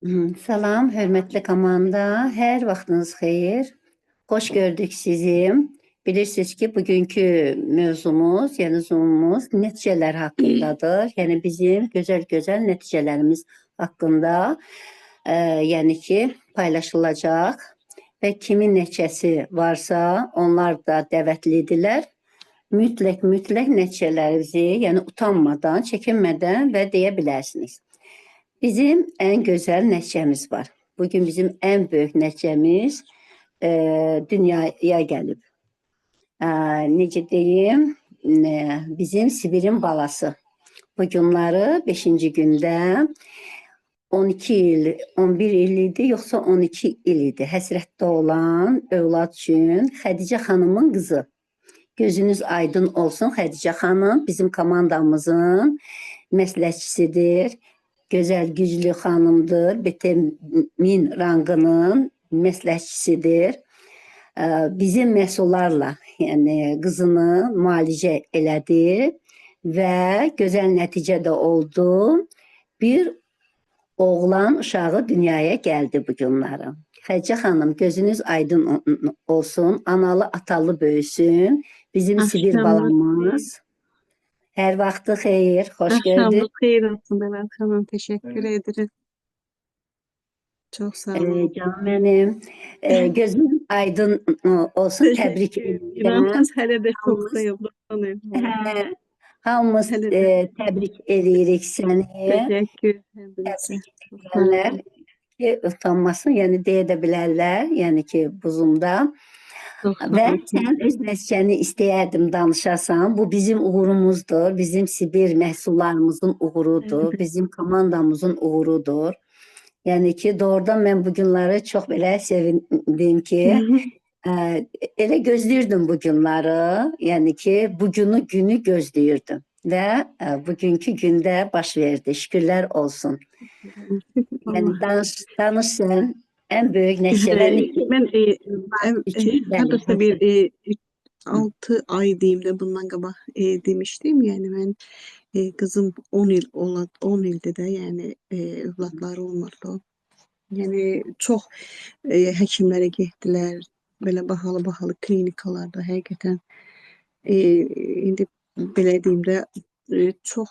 Salam, hörmətli komanda. Hər vaxtınız xeyir. Xoş gördük sizi. Bilirsiniz ki, bugünkü mövzumuz, yəni zoomumuz nəticələr haqqındadır. Yəni bizim gözəl-gözəl nəticələrimiz haqqında, yəni ki, paylaşılacaq və kimin nəticəsi varsa, onlar da dəvətlidirlər. Mütləq nəticələrinizi, yəni utanmadan, çəkinmədən və deyə bilərsiniz. Bizim ən gözəl nəticəmiz var. Bugün bizim ən böyük nəticəmiz dünyaya gəlib. Necə deyim, bizim Sibirin balası. Bu günləri 5-ci gündə 12 il, 11 il idi, yoxsa 12 il idi. Həsrətdə olan övlad üçün Xədicə xanımın qızı. Gözünüz aydın olsun, Xədicə xanım bizim komandamızın məsləhətçisidir. Gözəl, güclü xanımdır. BT1000 rangının məsləhətçisidir. Bizim məhsullarla, yəni qızını müalicə elədi və gözəl nəticə də oldu. Bir oğlan uşağı dünyaya gəldi bu günləri. Xədicə xanım, gözünüz aydın olsun, analı, atalı böyüsün. Bizim Sibir balamız. Hər vaxtı xeyir, xoş gördük. Akşamınız xeyir olsun Berat xanım, teşekkür ederim. Çok sağ olun. Canım mənim, gözün aydın olsun, təbrik edirəm. İnanmaz hələ də çoxdayım. Hamımız Hələ də. təbrik edirik səni. Teşekkür Təbrik edirlər ki, utanmasın, yəni deyə də bilərlər, yəni ki, bu Zoom'da. Və sən öz nəticəni istəyərdim danışasan. Bu bizim uğurumuzdur, bizim Sibir məhsullarımızın uğurudur, bizim komandamızın uğurudur. Yəni ki, doğrudan mən bu günləri çox belə sevindim ki, elə gözləyirdim bu günləri, yəni ki, bu günü gözləyirdim və bugünkü gündə baş verdi. Şükürlər olsun. Yəni danış sən. En büyük neşelerini... Ben hatta bir 6 ay diyeyim de bundan qabaq demiştim. Yani ben kızım 10 ilde de yani evlatları olmadı. Yani çok həkimlərə getdilər. Belə bahalı klinikalarda həqiqətən indi belə deyim də çox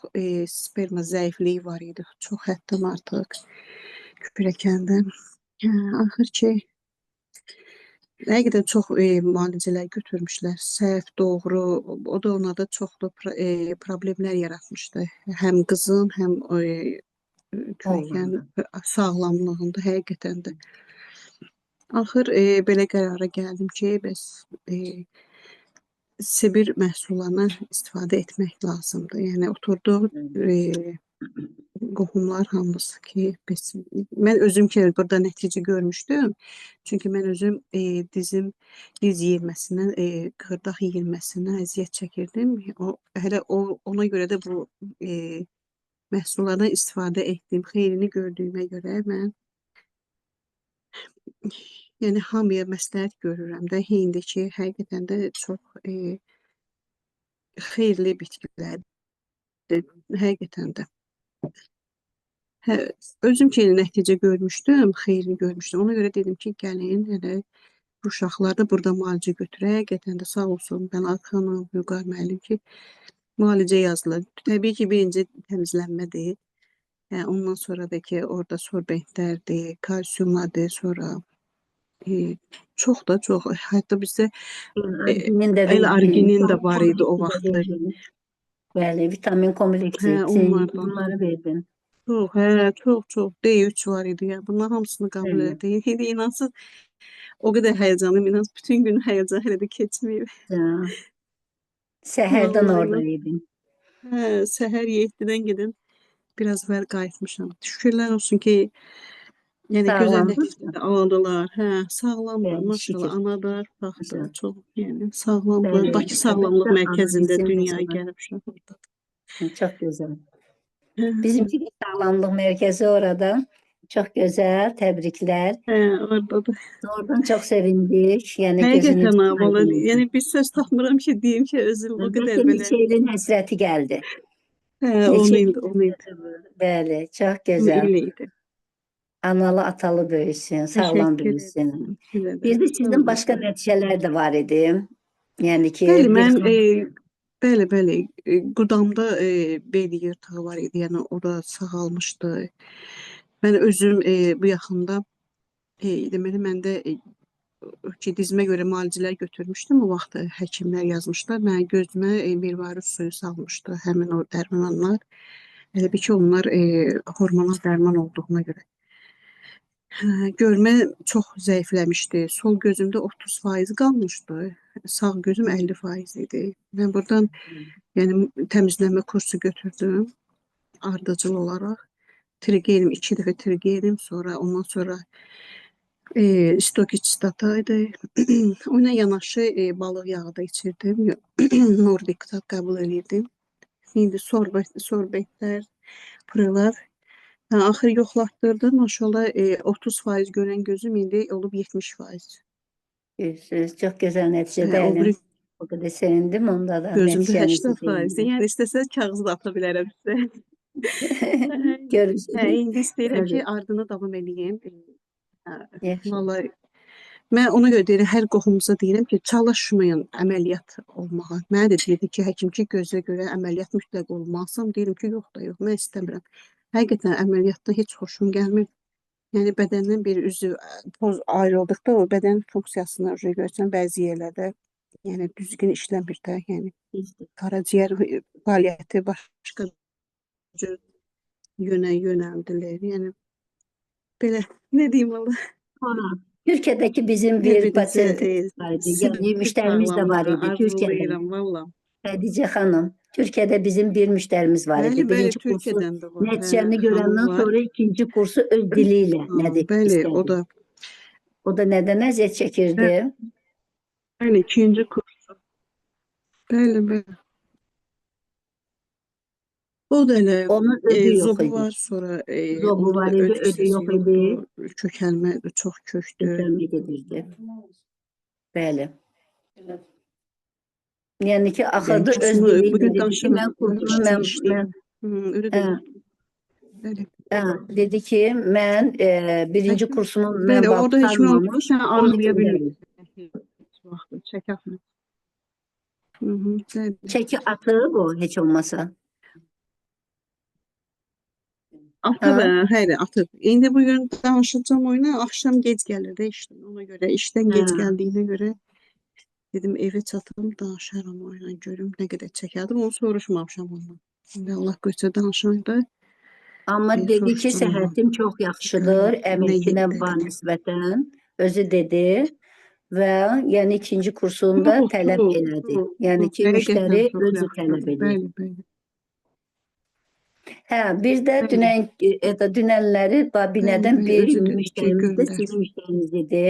sperma zəifliyi var idi. Çox həddən artıq küpürəkəndə. Axır ki, həqiqətən çox müalicələr götürmüşlər. Səhv, doğru, o da onlarda çoxlu problemlər yaratmışdı. Həm qızın, həm kürəkən sağlamlığında həqiqətən də. Axır belə qərara gəldim ki, bəs Sibir məhsullarından istifadə etmək lazımdır. Yəni oturduq qohumlar hamısı ki, mən özüm ki burada nəticə görmüşdüm. Çünki mən özüm diz yeyilməsindən, xırdaq yeyilməsindən əziyyət çəkirdim. Hələ ona görə də bu məhsullardan istifadə etdim. Xeyrini gördüyümə görə mən yəni hamıya məsləhət görürəm də, indi ki, həqiqətən də çox xeyirli bitkilərdir, həqiqətən də. Özüm ki, nəticə görmüşdüm, xeyrini görmüşdüm. Ona görə dedim ki, gəlin, hələ bu uşaqlar da burada müalicə götürək. Həqiqətən də sağ olsun, Bənat xanım, Vüqar müəllim ki, müalicə yazdılar. Təbii ki, birinci təmizlənmədir. Ondan sonra da ki, orada sorbentlərdir, kalsiyumlardır, sonra çox da çox. Hətta bizdə L-arginin də var idi o vaxtlar. Bəli, vitamin kompleksi, bunları verdin. Çox. D3 var idi ya. Bunlar hamısını qəbul edirdi. İndi inansız o qədər həyəcanlıyım. İnans bütün gün həyəcan hələ də keçməyib. Səhərdən orada idin. Səhər 7-dən gedin. Biraz vəl qayıtmışam. Şükürlər olsun ki, yəni gözəl nəticədə aldılar. Sağlamdır, maşallah, anadır, baxdır, çox yəni sağlamdır. Bakı Sağlamlıq Mərkəzində dünyaya gəlib uşaqlar. Çox gözəl. Bizim Sağlamlıq Mərkəzi orada. Çox gözəl, təbriklər. Oradadır. Oradan çox sevindik. Yəni həqiqətən avalı. Yəni bir söz tapmıram ki, deyim ki, özüm o qədər belə. Neçə ilin həsrəti gəldi. 10 il. Bəli, çox gözəl. Analı atalı böyüsün, sağlam Təşəkkür böyüsün. edirəm. Sizə də. Bir de Sağ sizin başka olasınız. nəticələr də var idi. Yəni ki, Bəli, bir mən xanım bəli, qudamda bel yırtığı var idi. Yəni o da sağalmışdı. Mən özüm bu yaxında deməli məndə ki, dizimə görə müalicələr götürmüşdüm. O vaxt həkimlər yazmışlar. Mən gözümə mirvarı suyu salmışdı həmin o dərmanlar. Elə bil ki, onlar hormonal dərman olduğuna görə. Görmə çox zəifləmişdi. Sol gözümdə 30% qalmışdı. Sağ gözüm 50% idi. Mən buradan yəni təmizlənmə kursu götürdüm ardıcıl olaraq. Trigerim 2 dəfə trigerim, sonra ondan sonra stokitstata idi. Ona yanaşı balıq yağı da içirdim. Nordik qəbul edirdim. İndi sorbetlər, pırılar. Axır yoxlatdırdım. Maşallah 30% görən gözüm indi olub 70%. görürsünüz. Çox gözəl nəticə O bəli. biri O qədər sevindim onda da gözümdə nəticənizi 80%. deyindim. Yəni istəsəz kağızı da ata bilərəm sizə. Görürsünüz. İndi istəyirəm ki, Tabii. ardını davam edeyim. Yaxşı. Vallahi mən ona görə deyirəm, hər qohumuza deyirəm ki, çalışmayın əməliyyat olmağa. Mənə də dedi ki, həkim ki, gözə görə əməliyyat mütləq olmalısın. Deyirəm ki, yox da yox, mən istəmirəm. Həqiqətən əməliyyatdan heç xoşum gəlmir. Yəni bədəndən bir üzv poz ayrıldıqda o bədən funksiyasını görsən bəzi yerlərdə yəni düzgün işləmir də, yəni qaraciyər fəaliyyəti başqa cür yönəldilir. Yəni belə nə deyim valla. Türkiye'deki bizim Hər bir birinizə pasyentimiz vardı. Yani sağlam müşterimiz de var sağlamlığı idi Türkiye'de. arzulayıram valla. Hatice Hanım. Türkiye'de bizim bir müşterimiz var idi. Bəli, Birinci kursu Türkiyədən də var. neticəni Xanım görəndən var. sonra ikinci kursu öz diliyle nədir Bəli, o istədi. da. O da nədən əziyyət çəkirdi? Bəli, ikinci kursu. Bəli. O da elə Onun ödü yox zobu idi. var, sonra Zobu onda var da idi, öd ödü hissəsi yox idi. yoxdur. Kökəlmə çox kökdür. Götürmə gedirdi. Bəli. Yəni ki, axırda öz Kısmı dili ilə bugün dedi ki, danışan mən kursumu mən öyle hə, dedi. Bəli. dedi ki, mən birinci kursumu mən Bəli, orada heç nə olmur. qurtarmamış, Sən onu arzulaya göndərir. bilmirsən. Çək atma. Bəli. Çəki atıb o heç olmasa. Atıb, hayır atıb. İndi bugün danışacağım oyuna axşam gec gəlir də işdən. Ona görə işdən gec gəldiyinə görə dedim evə çatım danışaram oyuna görüm nə qədər çəkərdim. Onu soruşmamışam ondan. İndi Allah qoysa danışanda Amma dedi ki, soruşacağam ondan. səhhətim çox yaxşıdır, Nə əminkinə yedi var dedi. nisbətən. Özü dedi və yəni ikinci kursunda tələb elədi. Yəni ki, Həqiqətən müştəri çox özü tələb yaxşıdır. edir. Bəli. Hə, bir də dünənləri Babinədən Bəli, bir özü də iki müştərimiz də göndər. sizin müştəriniz idi.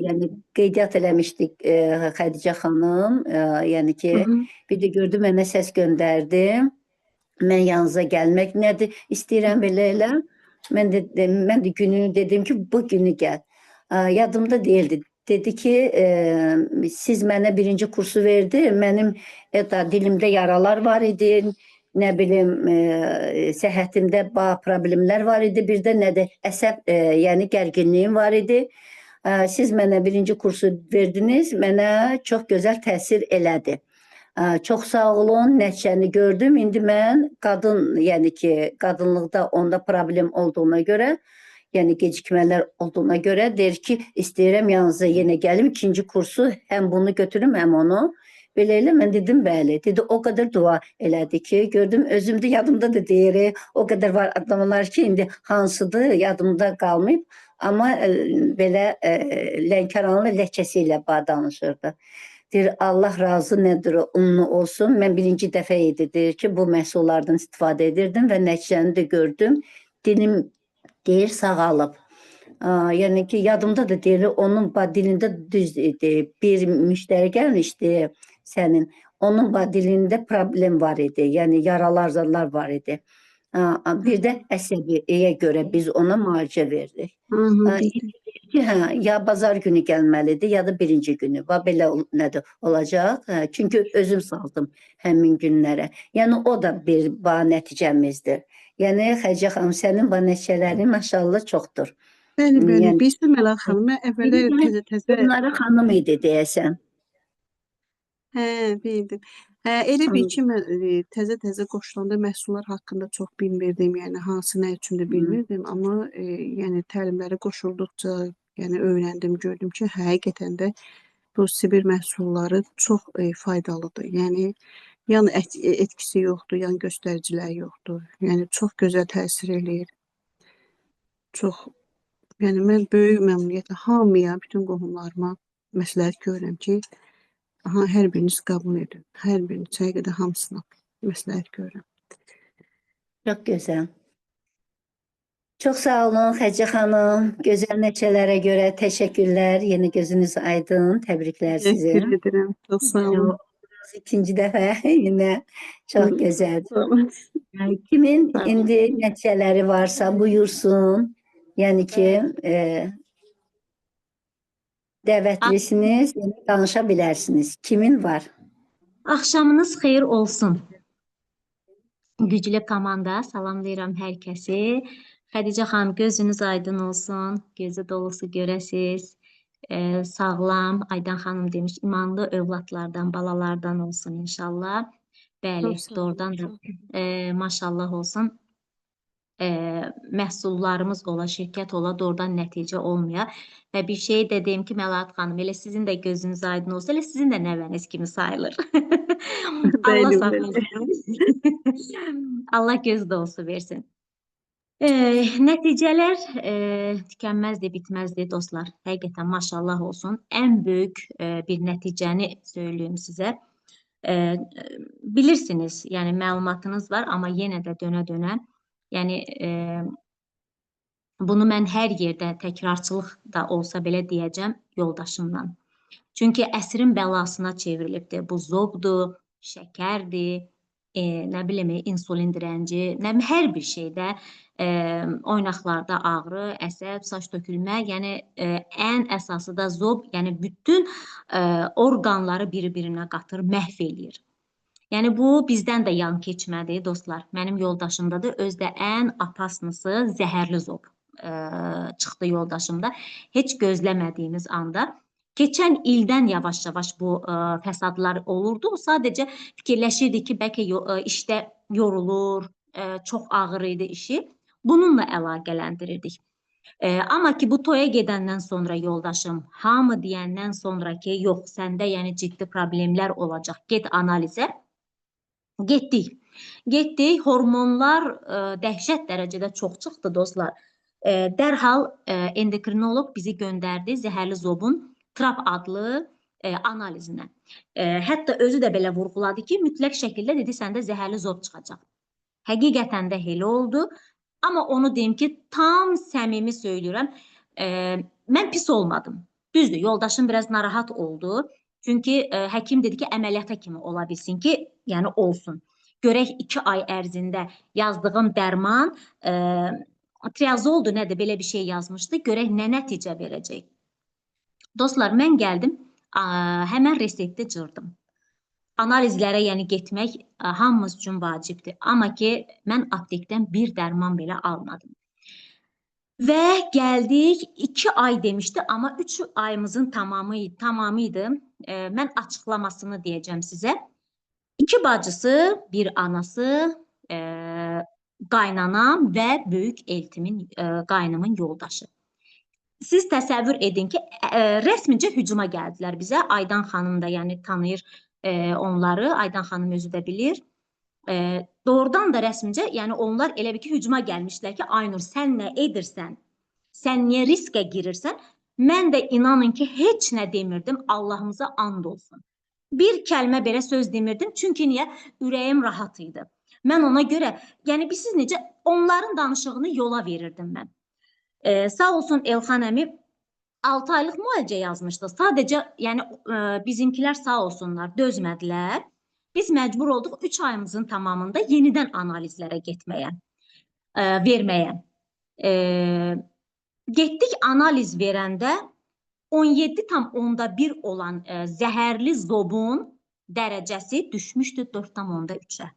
Yəni qeydiyyat eləmişdik Xədicə xanım. Yəni ki, bir də gördü mənə səs göndərdi. Mən yanınıza gəlmək nədir? İstəyirəm belə elə. Mən də gününü dedim ki, bu günü gəl. Yadımda deyildi. Dedi ki, siz mənə birinci kursu verdi. Mənim dilimdə yaralar var idi. Nə bilim, səhhətimdə problemlər var idi. Bir də nədir? Əsəb, yəni gərginliyim var idi. Siz mənə birinci kursu verdiniz. Mənə çox gözəl təsir elədi. Çox sağ olun, nəticəni gördüm. İndi mən yəni ki, qadınlıqda onda problem olduğuna görə, yəni gecikmələr olduğuna görə deyir ki, istəyirəm yanınıza yenə gəlim, ikinci kursu həm bunu götürüm, həm onu. Belə elə, mən dedim, bəli. Dedi, o qədər dua elədi ki, gördüm, özümdə yadımda da deyir, o qədər var adamlar ki, indi hansıdır, yadımda qalmayıb. Amma belə Lənkəranlı ləhcəsi ilə danışırdı. Deyir, Allah razı nədir, unlu olsun. Mən birinci dəfə idi, deyir ki, bu məhsullardan istifadə edirdim və nəticəni də gördüm. Dilim, deyir, sağalıb. Yəni ki, yadımda da deyir, onun dilində düz idi. Bir müştəri gəlmişdi sənin. Onun dilində problem var idi. Yəni, yaralar var idi. Bir də əsəbiyə görə biz ona müalicə verdik. ki, hə, ya bazar günü gəlməlidir, ya da birinci günü. Və belə nədir olacaq? Hə, çünki özüm saldım həmin günlərə. Yəni o da bir nəticəmizdir. Yəni Xədicə xanım, sənin nəticələrin maşallah çoxdur. Bəli, bəli. Yəni Bilirsən Mələk xanım, mən əvvəllər təzə-təzə bunları xanım idi deyəsən. hə, bildim. Hə, elə bil ki, mən təzə-təzə qoşulanda məhsullar haqqında çox bilmirdim, yəni hansı nə üçündür bilmirdim, amma yəni təlimlərə qoşulduqca, yəni öyrəndim, gördüm ki, həqiqətən də bu Sibir məhsulları çox faydalıdır. Yəni yan etkisi yoxdur, yan göstəriciləri yoxdur. Yəni çox gözəl təsir eləyir. Çox, yəni mən böyük məmnuniyyətlə hamıya, bütün qohumlarıma məsləhət görürəm ki, hər biriniz qəbul edin. Hər biriniz, həqiqətən hamısına məsləhət görürəm. Çox gözəl. Çox sağ olun Xədicə xanım. Gözəl nəticələrə görə təşəkkürlər. Yenə gözünüz aydın. Təbriklər sizə. Təşəkkür edirəm. Çox sağ olun. İkinci dəfə yenə çox gözəl. Sağ olun. Kimin Sağ olun. indi nəticələri varsa buyursun. Yəni ki, dəvətlisiniz, yəni danışa bilərsiniz. Kimin var? Axşamınız xeyir olsun. Güclü komanda, salamlayıram hər kəsi. Xədicə xanım, gözünüz aydın olsun, gözü dolusu görəsiz. Sağlam, Aydan xanım demiş, imanlı övladlardan, balalardan olsun inşallah. Bəli, Çox sağ olun, doğrudan da maşallah olsun. Məhsullarımız ola, şirkət ola, doğrudan nəticə olmaya. Və bir şey də deyim ki, Məlahət xanım, elə sizin də gözünüz aydın olsa, elə sizin də nəvəniz kimi sayılır. Allah Bəli, saxlasın. Allah göz dolusu versin. Nəticələr tükənməzdir, bitməzdir dostlar. Həqiqətən maşallah olsun. Ən böyük bir nəticəni söyləyim sizə. Bilirsiniz, yəni məlumatınız var, amma yenə də dönə-dönə. Yəni bunu mən hər yerdə təkrarçılıq da olsa belə deyəcəm yoldaşımdan. Çünki əsrin bəlasına çevrilibdir. Bu zobdur, şəkərdir, nə bilim, insulin dirənci, hər bir şeydə oynaqlarda ağrı, əsəb, saç tökülmə, yəni ən əsası da zob, yəni bütün orqanları bir-birinə qatır, məhv eləyir. Yəni bu bizdən də yan keçmədi dostlar. Mənim yoldaşımda da özdə ən apasnısı zəhərli zob çıxdı yoldaşımda. Heç gözləmədiyimiz anda. Keçən ildən yavaş-yavaş bu fəsadlar olurdu. O sadəcə fikirləşirdi ki, bəlkə işdə yorulur, çox ağır idi işi. Bununla əlaqələndirirdik. Amma ki, bu toya gedəndən sonra yoldaşım, hamı deyəndən sonra ki, yox, səndə yəni ciddi problemlər olacaq, get analizə. Getdik. Getdik, hormonlar dəhşət dərəcədə çox çıxdı dostlar. Dərhal endokrinoloq bizi göndərdi zəhərli zobun TRAP adlı analizinə. Hətta özü də belə vurğuladı ki, mütləq şəkildə dedi, səndə zəhərli zob çıxacaq. Həqiqətən də elə oldu. Amma onu deyim ki, tam səmimi söyləyirəm, mən pis olmadım. Düzdür, yoldaşım biraz narahat oldu. Çünki həkim dedi ki, əməliyyata kimi ola bilsin ki, yəni olsun. Görək 2 ay ərzində yazdığım dərman triazoldur, nədir, belə bir şey yazmışdı. Görək nə nəticə verəcək. Dostlar, mən gəldim, həmən resepti cırdım. Analizlərə yəni getmək hamımız üçün vacibdir. Amma ki, mən aptekdən bir dərman belə almadım. Və gəldik, 2 ay demişdi, amma 3 ayımızın tamamı idi. Mən açıqlamasını deyəcəm sizə. 2 bacısı, bir anası, qaynanam və böyük eltimin, qaynımın yoldaşı. Siz təsəvvür edin ki, rəsmicə hücuma gəldilər bizə. Aydan xanım da yəni tanıyır onları, Aydan xanım özü də bilir. Doğrudan da rəsmicə, yəni onlar elə bir ki, hücuma gəlmişlər ki, Aynur, sən nə edirsən? Sən niyə riskə girirsən? Mən də inanın ki, heç nə demirdim, Allahımıza and olsun. Bir kəlmə belə söz demirdim, çünki niyə? Ürəyim rahat idi. Mən ona görə, yəni siz necə, onların danışığını yola verirdim mən. Sağ olsun Elxan əmi 6 aylıq müalicə yazmışdı. Sadəcə, yəni bizimkilər sağ olsunlar, dözmədilər. Biz məcbur olduq 3 ayımızın tamamında yenidən analizlərə getməyə, verməyə. Getdik analiz verəndə 17,1 olan zəhərli zobun dərəcəsi düşmüşdü 4,3-ə.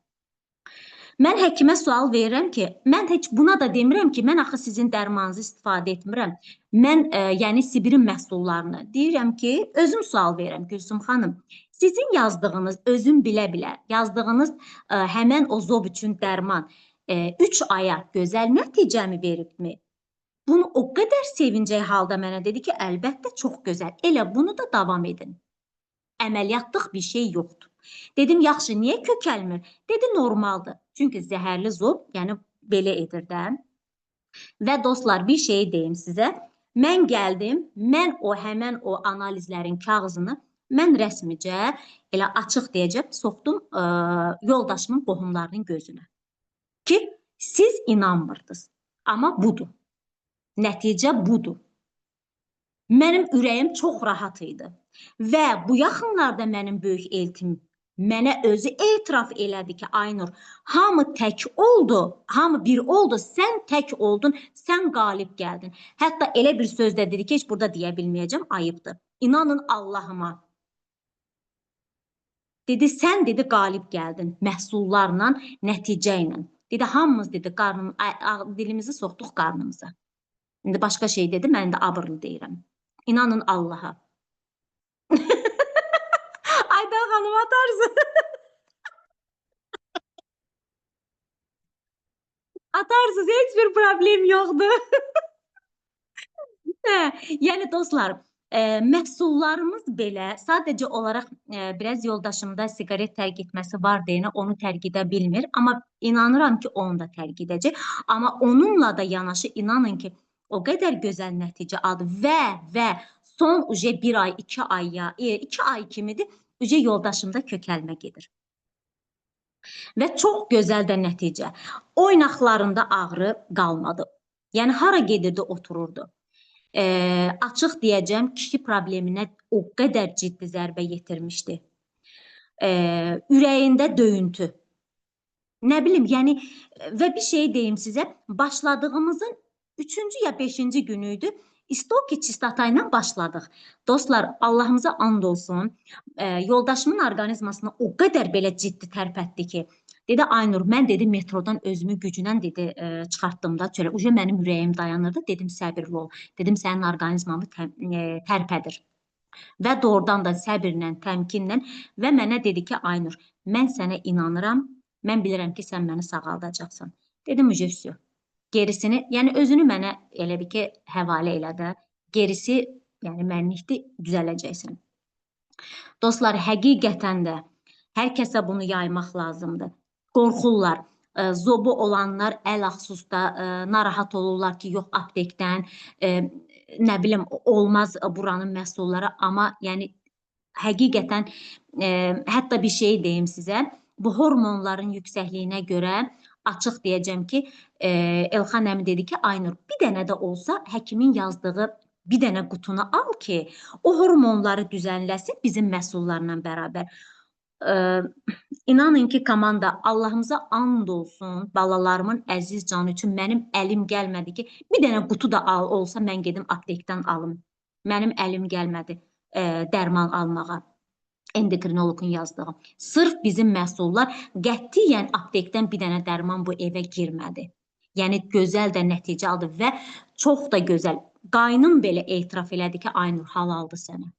Mən həkimə sual verirəm ki, mən heç buna da demirəm ki, mən axı sizin dərmanınızı istifadə etmirəm. Mən yəni Sibirin məhsullarını deyirəm ki, özüm sual verirəm Gülsüm xanım. Sizin yazdığınız, özüm bilə-bilə yazdığınız həmən o zob üçün dərman 3 aya gözəl nəticəmi veribmi? Bunu o qədər sevincək halda mənə dedi ki, əlbəttə çox gözəl. Elə bunu da davam edin. Əməliyyatdıq bir şey yoxdur. Dedim, yaxşı, niyə kökəlmir? Dedi, normaldır. Çünki zəhərli zob, yəni belə edir də. Və dostlar, bir şey deyim sizə. Mən gəldim, mən həmən o analizlərin kağızını mən rəsmicə, elə açıq deyəcəm, soxdum yoldaşımın qohumlarının gözünə. Ki, siz inanmırdınız. Amma budur. Nəticə budur. Mənim ürəyim çox rahat idi. Və bu yaxınlarda mənim böyük eltim mənə özü etiraf elədi ki, Aynur, hamı tək oldu, hamı bir oldu, sən tək oldun, sən qalib gəldin. Hətta elə bir söz də dedi ki, heç burada deyə bilməyəcəm, ayıbdır. İnanın Allahıma. Dedi, sən dedi qalib gəldin məhsullarla, nəticə ilə. Dedi, hamımız dedi, dilimizi soxduq qarnımıza. İndi başqa şey dedi, mən də abırlı deyirəm. İnanın Allaha. Aydan xanım atarsın. Atarsınız, heç bir problem yoxdur. Yəni dostlar, məhsullarımız belə sadəcə olaraq biraz yoldaşımda siqaret tərk etməsi var deyənə onu tərk edə bilmir. Amma inanıram ki, onu da tərk edəcək. Amma onunla da yanaşı inanın ki, o qədər gözəl nəticə aldı və son bir ay, 2 ay ya, 2 ay kimidir, yoldaşımda kökəlmə gedir. Və çox gözəl də nəticə. Oynaqlarında ağrı qalmadı. Yəni, hara gedirdi, otururdu. Açıq deyəcəm, kişi probleminə o qədər ciddi zərbə yetirmişdi. Ürəyində döyüntü. Nə bilim, yəni, və bir şey deyim sizə, başladığımızın 3-cü ya 5-ci günü idi. İstoki çistata ilə başladıq. Dostlar, Allahımıza and olsun, yoldaşımın orqanizmasına o qədər belə ciddi tərpətdi ki, dedi, Aynur, mən dedi, metrodan özümü güclə dedi, çıxartdım da, çölə. Uca mənim ürəyim dayanırdı, dedim, səbirli ol. Dedim, sənin orqanizmanı tərpədir. Və doğrudan da səbirlə, təmkinlə və mənə dedi ki, Aynur, mən sənə inanıram, mən bilirəm ki, sən məni sağaldacaqsan. Dedim, ücə, gerisini, yəni özünü mənə elə bir ki, həvalə elə də, gerisi, yəni mənlikdir, düzələcəksən. Dostlar, həqiqətən də hər kəsə bunu yaymaq lazımdır. Qorxurlar, zobu olanlar əl-axsusda narahat olurlar ki, yox aptekdən, nə bilim, olmaz buranın məhsulları, amma yəni həqiqətən, hətta bir şey deyim sizə, bu hormonların yüksəkliyinə görə açıq deyəcəm ki, Elxan əmi dedi ki, Aynur, bir dənə də olsa həkimin yazdığı bir dənə qutunu al ki, o hormonları düzənləsin bizim məhsullarla bərabər. İnanın ki, komanda, Allahımıza and olsun, balalarımın əziz canı üçün mənim əlim gəlmədi ki, bir dənə qutu da olsa mən gedim aptekdən alım. Mənim əlim gəlmədi dərman almağa. Endokrinologun yazdığı. Sırf bizim məhsullar qətiyyən aptekdən bir dənə dərman bu evə girmədi. Yəni, gözəl də nəticə aldı və çox da gözəl. Qaynım belə etiraf elədi ki, Aynur, halaldır sənə.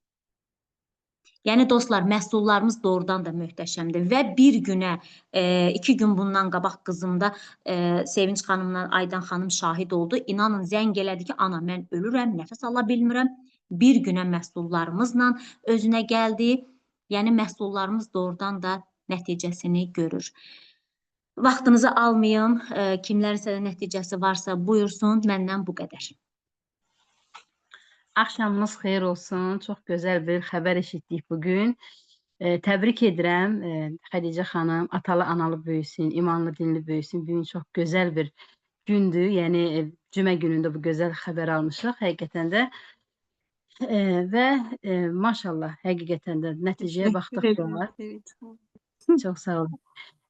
Yəni, dostlar, məhsullarımız doğrudan da möhtəşəmdir və bir günə, 2 gün bundan qabaq qızımda Sevinç xanımla Aydan xanım şahid oldu. İnanın, zəng elədi ki, ana, mən ölürəm, nəfəs ala bilmirəm. Bir günə məhsullarımızla özünə gəldi. Yəni, məhsullarımız doğrudan da nəticəsini görür. Vaxtınızı almayın, kimlərsə də nəticəsi varsa buyursun, məndən bu qədər. Axşamınız xeyir olsun, çox gözəl bir xəbər eşitdik bugün. Təbrik edirəm Xədicə xanım, atalı analı böyüsün, imanlı dinli böyüsün. Bugün çox gözəl bir gündür, yəni cümə günündə bu gözəl xəbər almışıq həqiqətən də. Və maşallah, həqiqətən də nəticəyə baxdıqca, çox sağ olun.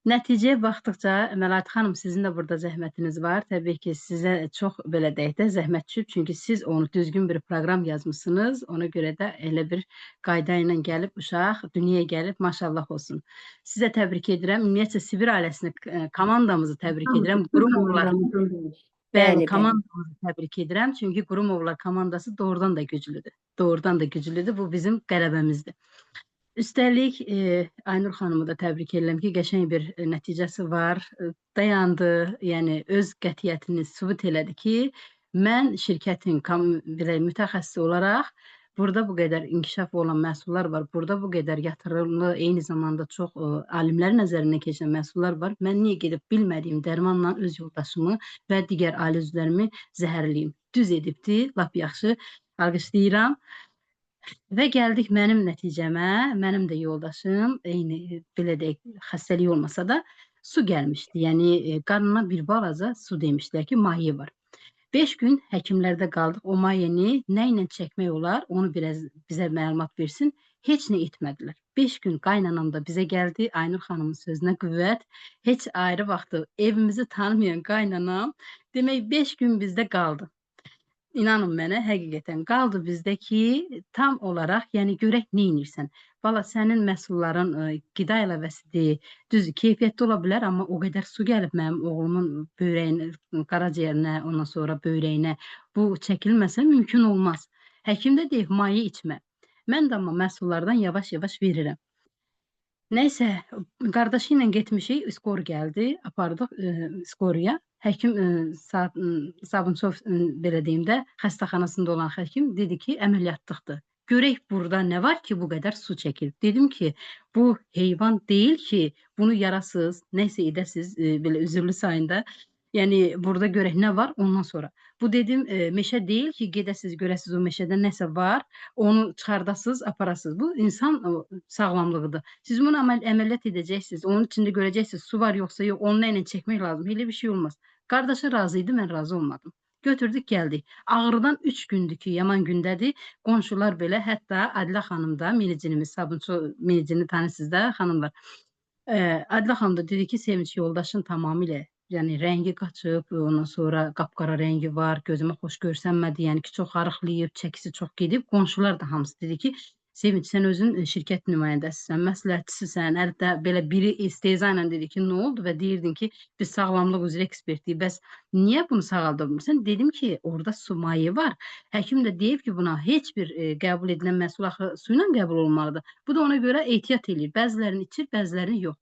Nəticəyə baxdıqca, Məlahət xanım, sizin də burada zəhmətiniz var. Təbii ki, sizə çox belə deyək də zəhmət düşüb. Çünki siz onu düzgün bir proqram yazmısınız. Ona görə də elə bir qayda ilə gəlib uşaq dünyaya gəlib, maşallah olsun. Sizə təbrik edirəm. Ümumiyyətlə Sibir ailəsini, komandamızı təbrik edirəm. Qurumovlar, bəli, Bəli, bəli. komandamızı təbrik edirəm. Çünki Qurumovlar komandası doğrudan da güclüdür. Doğrudan da güclüdür. Bu bizim qələbəmizdir. Üstəlik, Aynur xanımı da təbrik edirəm ki, qəşəng bir nəticəsi var. Dayandı, yəni öz qətiyyətini sübut elədi ki, mən şirkətin belə mütəxəssis olaraq burada bu qədər inkişaf olan məhsullar var, burada bu qədər yatırımlı, eyni zamanda çox alimlər nəzərindən keçən məhsullar var. Mən niyə gedib bilmədiyim dərmanla öz yoldaşımı və digər ailə üzvlərimi zəhərləyim? Düz edibdi, lap yaxşı, alqışlayıram. Və gəldik mənim nəticəmə. Mənim də yoldaşım, eyni belə deyək, xəstəlik olmasa da su gəlmişdi. Yəni qarnına bir balaca su demişdilər ki, maye var. 5 gün həkimlərdə qaldıq. O mayeni nə ilə çəkmək olar, onu biraz bizə məlumat versin. Heç nə etmədilər. 5 gün qaynanam da bizə gəldi. Aynur xanımın sözünə qüvvət. Heç ayrı vaxtı evimizi tanımayan qaynanam demək 5 gün bizdə qaldı. İnanın mənə, həqiqətən qaldı bizdə ki, tam olaraq, yəni görək nə edirsən. Valla sənin məhsulların qida əlavəsidir, düzdür, keyfiyyətli ola bilər, amma o qədər su gəlib mənim oğlumun böyrəyinə, qaraciyərinə, ondan sonra böyrəyinə. Bu çəkilməsə mümkün olmaz. Həkim də deyib, maye içmə. Mən də amma məhsullardan yavaş-yavaş verirəm. Nəysə, qardaşı ilə getmişik, skor gəldi, apardıq skoruya. Həkim Sabunçov, belə deyim də, xəstəxanasında olan həkim dedi ki, əməliyyatlıqdır. Görək burada nə var ki, bu qədər su çəkilib. Dedim ki, bu heyvan deyil ki, bunu yarasız, nəysə edəsiz, belə üzürlü sayında. Yəni, burada görək nə var, ondan sonra. Bu dedim, meşə deyil ki, gedəsiz, görəsiz o meşədə nəsə var, onu çıxardasız, aparasız. Bu insan sağlamlığıdır. Siz bunu əməliyyat edəcəksiniz, onun içində görəcəksiniz, su var yoxsa yox, onu nə ilə çəkmək lazım, elə bir şey olmaz. Qardaşı razı idi, mən razı olmadım. Götürdük, gəldik. Ağrıdan 3 gündür ki, yaman gündədir. Qonşular belə, hətta Adilə xanım da, minicinimiz, Sabunçu minicini tanısınız da, xanımlar. Adilə xanım da dedi ki, Sevinç yoldaşın tamamilə, yəni rəngi qaçıb, ondan sonra qapqara rəngi var, gözümə xoş görsənmədi, yəni ki, çox arıqlayıb, çəkisi çox gedib. Qonşular da hamısı dedi ki, Sevinç, sən özün şirkət nümayəndəsisən, məsləhətçisisən, əldə belə biri istehza ilə dedi ki, nə oldu və deyirdin ki, biz sağlamlıq üzrə ekspertiyik, bəs niyə bunu sağaldırmırsan? Dedim ki, orada su maye var. Həkim də deyib ki, buna heç bir qəbul edilən məhsul axı su ilə qəbul olmalıdır. Bu da ona görə ehtiyat edir. Bəzilərini içir, bəzilərini yox.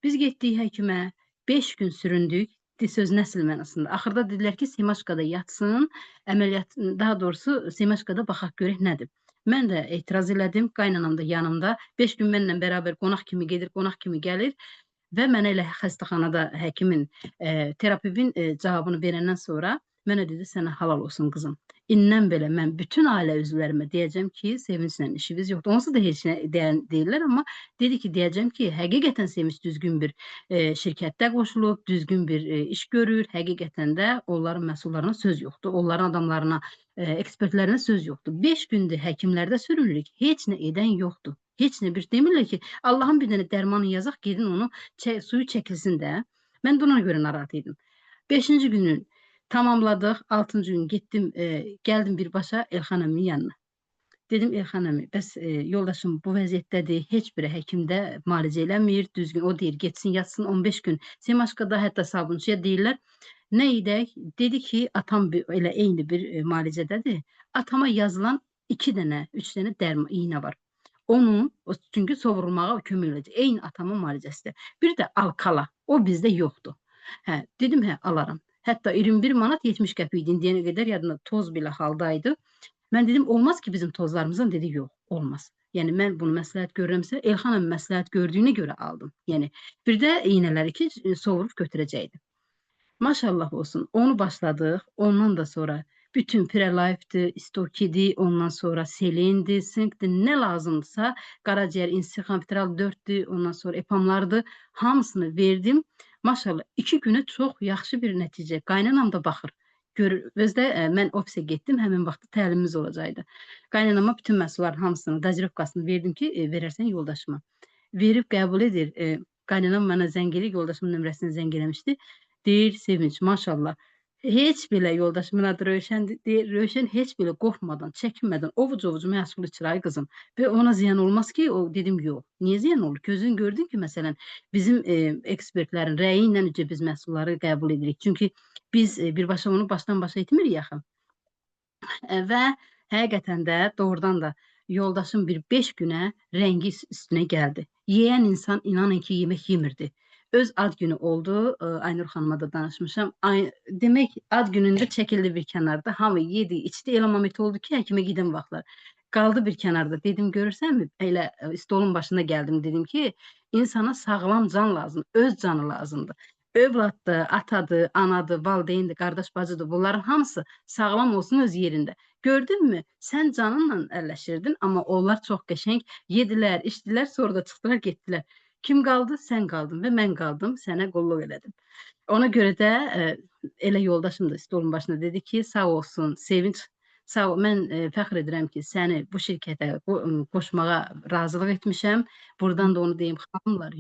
Biz getdik həkimə, 5 gün süründük. Söz nəsil mənasında. Axırda dedilər ki, Semaşkada yatsın, əməliyyat, daha doğrusu Semaşkada baxaq görək nədir. Mən də etiraz elədim, qaynanam da yanımda. 5 gün mənlə bərabər qonaq kimi gedir, qonaq kimi gəlir və mənə elə xəstəxanada həkimin, terapevtin cavabını verəndən sonra mənə dedi, sənə halal olsun qızım. İndən belə mən bütün ailə üzvlərimə deyəcəm ki, Sevinclə işiniz yoxdur. Onsuz da heç nə deyirlər, amma dedi ki, deyəcəm ki, həqiqətən Sevinç düzgün bir şirkətdə qoşulub, düzgün bir iş görür, həqiqətən də onların məhsullarına söz yoxdur, onların adamlarına, ekspertlərinə söz yoxdur. 5 gündür həkimlərdə sürünürük, heç nə edən yoxdur. Heç nə bir demirlər ki, Allahın bir dənə dərmanı yazaq, gedin onu suyu çəkilsin də. Mən buna görə narahat idim. 5-ci günün tamamladıq, 6-cı gün getdim, gəldim birbaşa Elxan əmimin yanına. Dedim, Elxan əmi, bəs yoldaşım bu vəziyyətdədir, heç bir həkimdə müalicə eləmir, düzgün, o deyir, getsin, yatsın 15 gün. Semaşkada hətta Sabunçuya deyirlər, nə edək? Dedi ki, atam elə eyni bir müalicədədir. Atama yazılan 2 dənə, 3 dənə dərman, iynə var. Onun, çünki sovrulmağa kömək olacaq. Eyni atamın müalicəsidir. Bir də alkala, o bizdə yoxdur. Hə, dedim, hə, alaram. Hətta 21 manat 70 qəpik idi, indiyənə qədər yadında toz belə haldaydı. Mən dedim, olmaz ki, bizim tozlarımızdan, dedi, yox, olmaz. Yəni, mən bunu məsləhət görürəmsə, Elxan əmi məsləhət gördüyünə görə aldım. Yəni, bir də iynələri ki, sovurub götürəcəkdim. Maşallah olsun, onu başladıq, ondan da sonra bütün Prelife-dir, Stokidir, ondan sonra Selendir, Sinkdir, nə lazımdırsa, qaraciyər, insihamfitral 4-dür, ondan sonra epamlardır, hamısını verdim. Maşallah, 2 günə çox yaxşı bir nəticə. Qaynanam da baxır. Özdə mən ofisə getdim, həmin vaxtda təlimimiz olacaqdı. Qaynanama bütün məhsulların hamısını, dozировkasını verdim ki, verərsən yoldaşıma. Verib qəbul edir. qaynanam mənə zəng eləyir, yoldaşımın nömrəsini zəng eləmişdi. Deyir, Sevinç, maşallah. Heç belə yoldaşımın adı Rövşəndir. Deyir, Rövşən heç belə qorxmadan, çəkinmədən ovuc-ovuc məhsul içirək qızım. Və ona ziyan olmaz ki, o dedim yox. Niyə ziyan olur? Gözün gördün ki, məsələn, bizim ekspertlərin rəyi ilə necə biz məhsulları qəbul edirik. Çünki biz birbaşa onu başdan başa etmirik axı. Və həqiqətən də doğrudan da yoldaşım bir 5 günə rəngi üstünə gəldi. Yeyən insan inanın ki, yemək yemirdi. Öz ad günü oldu. Aynur xanıma da danışmışam. Demək, ad günündə çəkildi bir kənarda. Hamı yedi, içdi. Elə moment oldu ki, həkimə gedən vaxtlar. Qaldı bir kənarda. Dedim, görürsənmi? Elə stolun başına gəldim. Dedim ki, insana sağlam can lazım. Öz canı lazımdır. Övladdır, atadır, anadır, valideyndir, qardaş bacıdır. Bunların hamısı sağlam olsun öz yerində. Gördünmü? Sən canınla əlləşirdin, amma onlar çox qəşəng yedilər, içdilər, sonra da çıxdılar, getdilər. Kim qaldı? Sən qaldın və mən qaldım, sənə qulluq elədim. Ona görə də elə yoldaşım da stolun başında dedi ki, sağ olsun, Sevinç, sağ ol. Mən fəxr edirəm ki, səni bu şirkətə qoşmağa razılıq etmişəm. Buradan da onu deyim, xanımlar,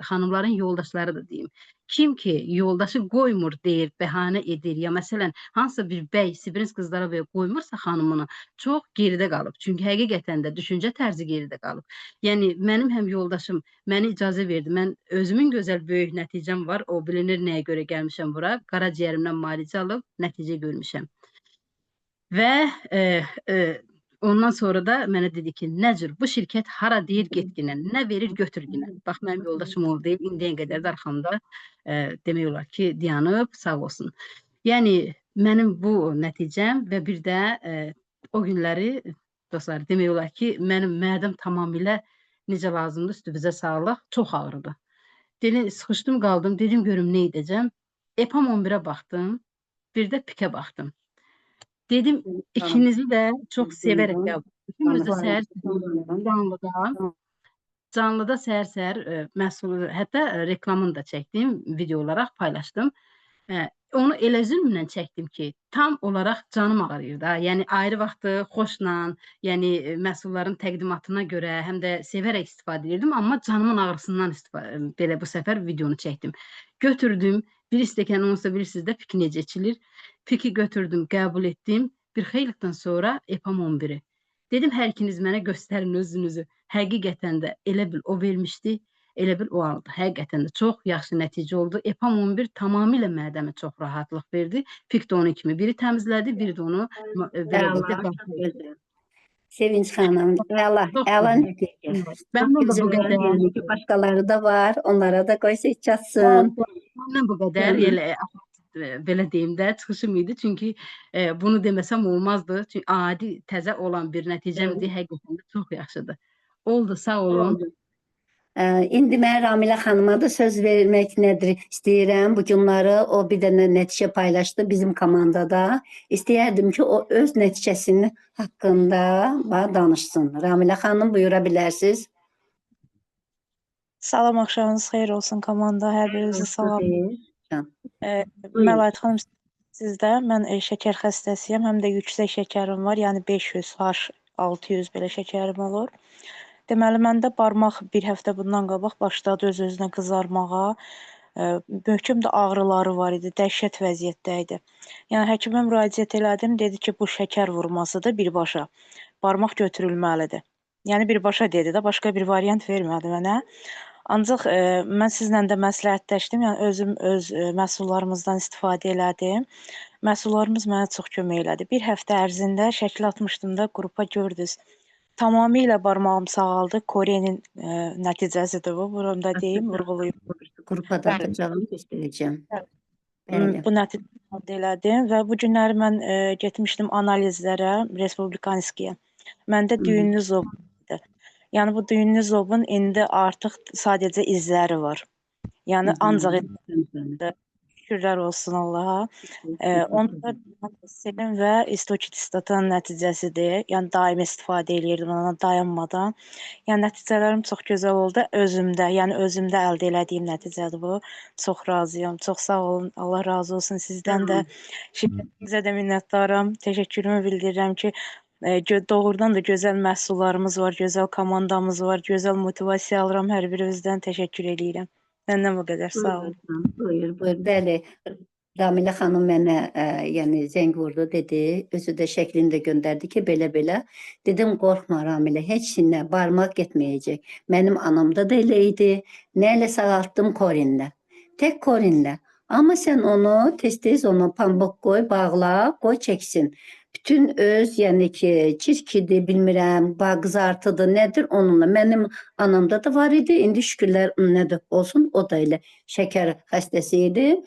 xanımların yoldaşları da deyim. Kim ki yoldaşı qoymur deyir, bəhanə edir, ya məsələn, hansısa bir bəy Sibirins qızlara belə qoymursa xanımını, çox geridə qalıb. Çünki həqiqətən də düşüncə tərzi geridə qalıb. Yəni, mənim həm yoldaşım mənə icazə verdi. Mən özümün gözəl böyük nəticəm var. O bilinir nəyə görə gəlmişəm bura. Qaraciyərimdən müalicə alıb nəticə görmüşəm. Və ondan sonra da mənə dedi ki, Nəcür, bu şirkət hara deyir getginə, nə verir götürginə. Bax, mənim yoldaşım oldu deyil, indiyə qədər də arxamda demək olar ki, dayanıb, sağ olsun. Yəni, mənim bu nəticəm və bir də o günləri, dostlar, demək olar ki, mənim mədəm tamamilə necə lazımdır, üstümüzə sağlıq, çox ağrıdı. Sıxışdım, qaldım, dedim, görüm nə edəcəm. EPAM 11-ə baxdım, bir də PİK-ə baxdım. Dedim, ikinizi də çox sevərək qəbul etdim. İkimiz də səhər canlıda səhər-səhər məhsulu, hətta reklamını da çəkdim, video olaraq paylaşdım. Onu elə zülmlə çəkdim ki, tam olaraq canım ağrıyır da. Yəni, ayrı vaxtı, xoşla, yəni məhsulların təqdimatına görə, həm də sevərək istifadə edirdim, amma canımın ağrısından belə bu səfər videonu çəkdim. Götürdüm, bir stəkan olsa bilirsiniz də pik necə içilir. Piki götürdüm, qəbul etdim. Bir xeylikdən sonra EPAM 11-i. Dedim, hər ikiniz mənə göstərin özünüzü. Həqiqətən də elə bil o vermişdi, elə bil o aldı. Həqiqətən də çox yaxşı nəticə oldu. EPAM 11 tamamilə mədəmə çox rahatlıq verdi. PİK də onun kimi biri təmizlədi, biri də onu Sevinç xanım, əla nəticə. Məndən də bu qədər. Başqaları da var, onlara da qoysa çatsın. Məndən bu qədər, belə deyim də, çıxışım idi. Çünki bunu deməsəm olmazdı. Çünki adi, təzə olan bir nəticəmdir. Həqiqətən də çox yaxşıdır. Oldu, sağ olun. İndi mən Ramilə xanıma da söz vermək nədir istəyirəm. Bu günləri o bir dənə nəticə paylaşdı bizim komandada. İstəyərdim ki, o öz nəticəsinin haqqında danışsın. Ramilə xanım, buyura bilərsiniz. Salam, axşamınız xeyir olsun komanda. Hər birinizə salam. Məlayət xanım, sizdə mən şəkər xəstəsiyəm, həm də yüksək şəkərim var, yəni 500H600 belə şəkərim olur. Deməli, məndə barmaq bir həftə bundan qabaq başladı öz-özünə qızarmağa, möhkəm də ağrıları var idi, dəhşət vəziyyətdə idi. Yəni, həkimə müraciət elədim, dedi ki, bu şəkər vurmasıdır birbaşa, barmaq götürülməlidir. Yəni, birbaşa dedi də, başqa bir variant vermədi mənə. Ancaq mən sizlə də məsləhətləşdim, yəni özüm öz məhsullarımızdan istifadə elədim. Məhsullarımız mənə çox kömək elədi. Bir həftə ərzində şəkil atmışdım da qrupa gördünüz. Tamamilə barmağım sağaldı. Korenin nəticəsidir bu. Burunda deyim, vurğuluyum. Qrupa da atacağım, göstərəcəm. Bu nəticəni elədim və bu günləri mən getmişdim analizlərə, Respublikanskiyə. Məndə düyünlü zob idi. Yəni, bu düyünlü zobun indi artıq sadəcə izləri var. Yəni, ancaq şükürlər olsun Allaha. Onda selim və istokitistatın nəticəsidir. Yəni, daimi istifadə edirdim ondan dayanmadan. Yəni, nəticələrim çox gözəl oldu özümdə. Yəni, özümdə əldə elədiyim nəticədir bu. Çox razıyam. Çox sağ olun. Allah razı olsun sizdən də. Şirkətinizə də minnətdaram. Təşəkkürümü bildirirəm ki, Doğrudan da gözəl məhsullarımız var, gözəl komandamız var, gözəl motivasiya alıram hər birinizdən. Təşəkkür edirəm. Məndən bu qədər. Sağ olun. Buyur, buyur. Bəli, Ramilə xanım mənə yəni zəng vurdu, dedi, özü də şəklini də göndərdi ki, belə-belə. Dedim, qorxma Ramilə, heç nə barmaq getməyəcək. Mənim anamda da elə idi. Nə ilə sağaltdım? Korinlə. Tək korinlə. Amma sən onu tez-tez onu pambıq qoy, bağla, qoy çəksin. Bütün öz, yəni ki, çirkidir, bilmirəm, qızartıdır, nədir onunla. Mənim anamda da var idi. İndi şükürlər nədir olsun, o da elə şəkər xəstəsidir.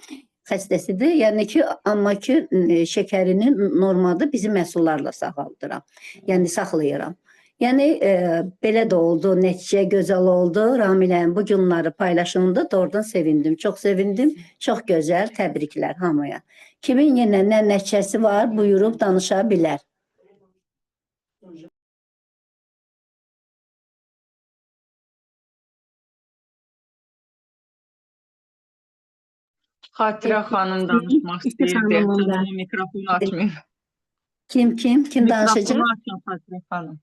Yəni ki, amma ki, şəkərini normalda bizim məhsullarla sağaldıram. Yəni saxlayıram. Yəni belə də oldu, nəticə gözəl oldu. Ramilənin bu günləri paylaşımında doğrudan sevindim. Çox sevindim. Çox gözəl. Təbriklər hamıya. Kimin yenə nə nəticəsi var, buyurub danışa bilər. Xatirə xanım danışmaq istəyirdi. Xanımın da. Tamam, mikrofonu açmayın. Kim danışacaq? Mikrofonu açın Xatirə xanım.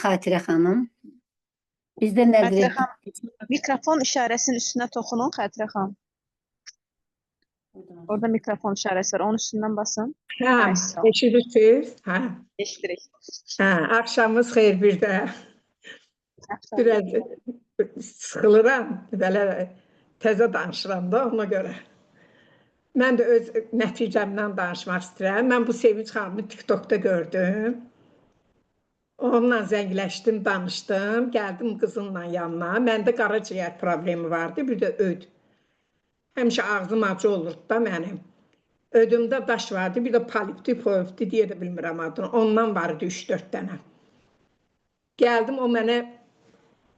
Xatirə xanım. Bizdə nədir? Xatirə xanım, mikrofon işarəsinin üstünə toxunun, Xatirə xanım. Orada mikrofon işarəsi var, onun üstündən basın. Hə, eşidirsiniz? Hə. Eşidirik. Hə, axşamınız xeyir bir də. Biraz sıxılıram, belə təzə danışıram da ona görə. Mən də öz nəticəmdən danışmaq istəyirəm. Mən bu Sevinç xanımı TikTokda gördüm. Onunla zəngləşdim, danışdım, gəldim qızınla yanına. Məndə qaraciyər problemi vardı, bir də öd. Həmişə ağzım acı olurdu da mənim. Ödümdə daş vardı, bir də polipti, deyə də bilmirəm adını. Ondan vardı 3-4 dənə. Gəldim, o mənə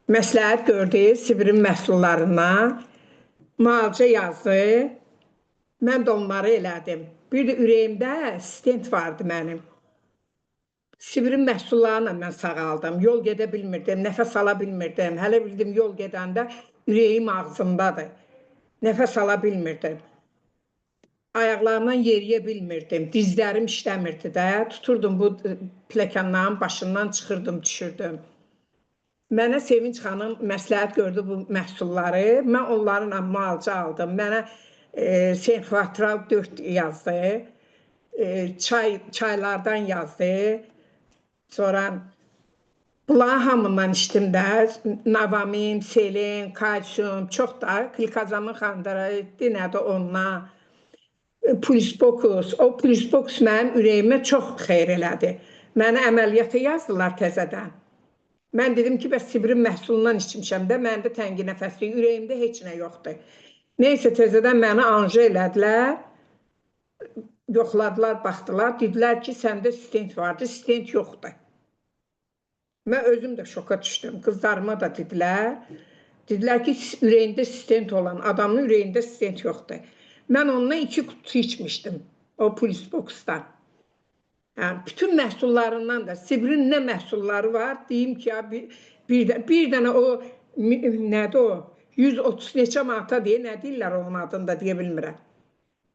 məsləhət gördü, Sibirin məhsullarına. Müalicə yazdı. Mən də onları elədim. Bir də ürəyimdə stent vardı mənim. Sibirin məhsullarına mən sağaldım. Yol gedə bilmirdim, nəfəs ala bilmirdim. Hələ bildim yol gedəndə ürəyim ağzımdadır. Nəfəs ala bilmirdim. Ayaqlarımdan yeriyə bilmirdim. Dizlərim işləmirdi də. Tuturdum bu pləkanların başından çıxırdım, düşürdüm. Mənə Sevinç xanım məsləhət gördü bu məhsulları. Mən onlarla müalicə aldım. Mənə Senxvatral 4 yazdı. Çaylardan yazdı. Sonra bunların hamından içdim də. Navamin, selin, kalsium, çox da. Klikazamin xandaroidi nədir onunla. Pulsbokus. O pulsbokus mənim ürəyimə çox xeyr elədi. Mənə əməliyyata yazdılar təzədən. Mən dedim ki, bəs Sibirin məhsulundan içmişəm də, məndə təngi nəfəslik, ürəyimdə heç nə yoxdur. Neysə, təzədən məni anji elədilər, yoxladılar, baxdılar, dedilər ki, səndə stent vardı, stent yoxdur. Mən özüm də şoka düşdüm, qızlarıma da dedilər. Dedilər ki, ürəyində stent olan adamın ürəyində stent yoxdur. Mən onunla 2 qutu içmişdim, o pulsbokusdan. Yəni, bütün məhsullarından da, Sibirin nə məhsulları var, deyim ki, bir dənə o, nədir o, 130 neçə manata deyə, nə deyirlər onun adında deyə bilmirəm.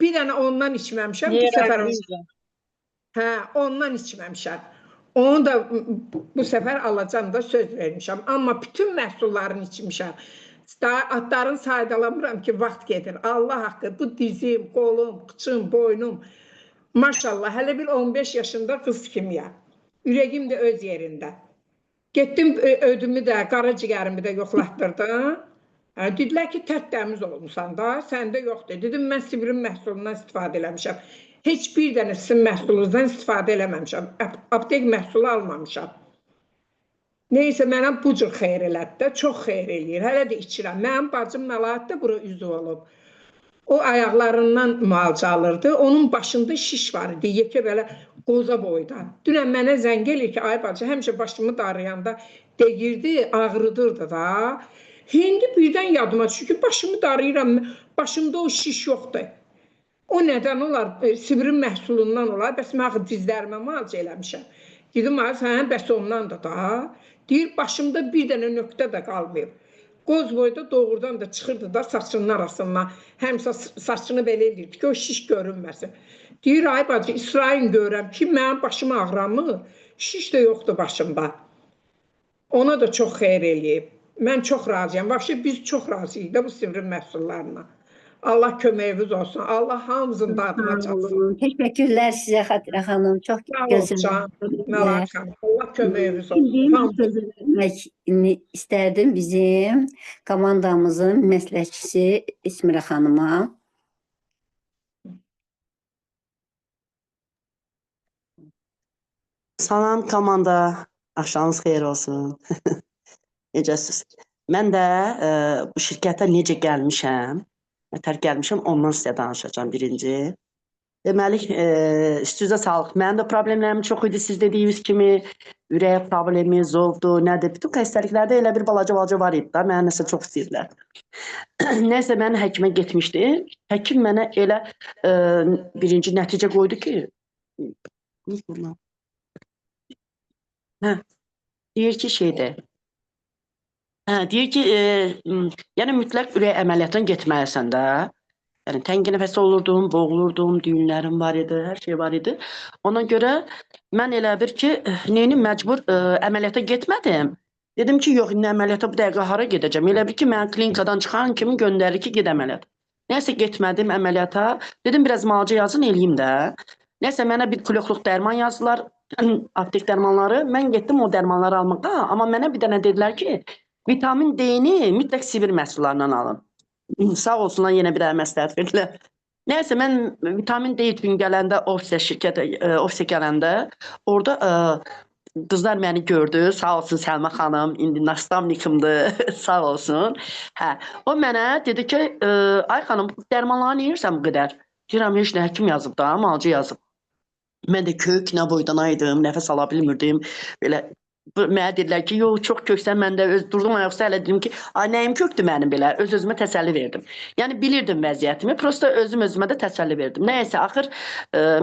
Bir dənə ondan içməmişəm, bu səfər ondan içməmişəm. Onu da bu səfər alacam da söz vermişəm. Amma bütün məhsullarını içmişəm. Adların saydalamıram ki, vaxt gedir. Allah haqqı, bu dizim, qolum, qıçım, boynum, maşallah, hələ bir 15 yaşında qız kimiyəm. Ürəyim də öz yerində. Getdim ödümü də, qaraciyərimi də yoxlatdırdım. Dedilər ki, tərtəmiz olmuşsan da, səndə yoxdur. Dedim, mən Sibirin məhsulundan istifadə eləmişəm. Heç bir dənə sizin məhsulunuzdan istifadə eləməmişəm. Aptek məhsulu almamışam. Neysə, mənə bu cür xeyr elədi də, çox xeyr eləyir. Hələ də içirəm. Mənim bacım Məlahət də bura üzv olub. O ayaqlarından müalicə alırdı. Onun başında şiş var idi, yekə belə qoza boyda. Dünən mənə zəng elir ki, ay bacı, həmişə başımı darıyanda deyirdi, ağrıdırdı da. İndi birdən yadıma düşür ki, başımı darıyıram, başımda o şiş yoxdur. O nədən olar? Sibirin məhsulundan olar. Bəs mən dizlərimə müalicə eləmişəm. Dedim, bəs ondan da. Deyir, başımda bir dənə nöqtə də qalmayıb. Qoz boyda doğrudan da çıxırdı da saçının arasından. Həmişə saçını belə edirdi ki, o şiş görünməsin. Deyir, ay bacı, İsrail görürəm ki, mənim başım ağramır, şiş də yoxdur başımda. Ona da çox xeyir eləyib. Mən çox razıyam. Vəbşə biz çox razıyıq da bu sivrin məhsullarına. Allah köməyiniz olsun. Allah hamımızın dadına Sağ çatsın. olun. Teşekkürler size Xatirə xanım. Çok Sağ ol gözəl. can, Məlak xanım. Allah köməyiniz olsun. Şimdi Hamımız. sözü vermek isterdim bizim komandamızın məsləhətçisi İsmirə xanıma. Salam komanda, axşamınız xeyir olsun. Necəsiz? Mən də bu şirkətə necə gəlmişəm, nətər gəlmişəm, ondan sizə danışacağım birinci. Deməli, üstünüzə sağlıq. Mənim də problemlərim çox idi, siz dediyiniz kimi, ürək problemi, zovdur, nədir, bütün xəstəliklərdə elə bir balaca var idi da, mənə nəsə çox istəyirlər. Nəysə, mən həkimə getmişdim, həkim mənə elə birinci nəticə qoydu ki, deyir ki, deyir ki, yəni mütləq ürək əməliyyatına getməlisən də. Yəni təngi nəfəs olurdum, boğulurdum, düyünlərim var idi, hər şey var idi. Ona görə mən elə bir ki, neyini məcbur əməliyyata getmədim. Dedim ki, yox, indi əməliyyata bu dəqiqə hara gedəcəm. Elə bir ki, mən klinikadan çıxan kimi göndərir ki, ged əməliyyat. Nəysə getmədim əməliyyata. Dedim, biraz malca yazın, eləyim də. Nəysə mənə bir kloxluq dərman yazdılar, aptek dərmanları. Mən getdim o dərmanları almağa, amma mənə bir dənə dedilər ki, vitamin D-ni mütləq sivir məhsullarından alın. Sağ olsunlar, yenə bir dənə məsləhət verdilər. Nəysə, mən vitamin D üçün gələndə, ofisə gələndə, orada qızlar məni gördü, sağ olsun Səlmə xanım, indi nastavnikimdir, sağ olsun. O mənə dedi ki, ay xanım, dərmanları nə yiyirsən bu qədər? Deyirəm, heç nə, həkim yazıb da, malcı yazıb. Mən də kök, nə boydanaydım, nəfəs ala bilmirdim. Belə mənə dedilər ki, yox, çox köksən, mən də durdum ayaqsa elə dedim ki, ay nəyim kökdür mənim belə, öz-özümə təsəlli verdim. Yəni bilirdim vəziyyətimi, prosta özüm-özümə də təsəlli verdim. Nəyəsə, axır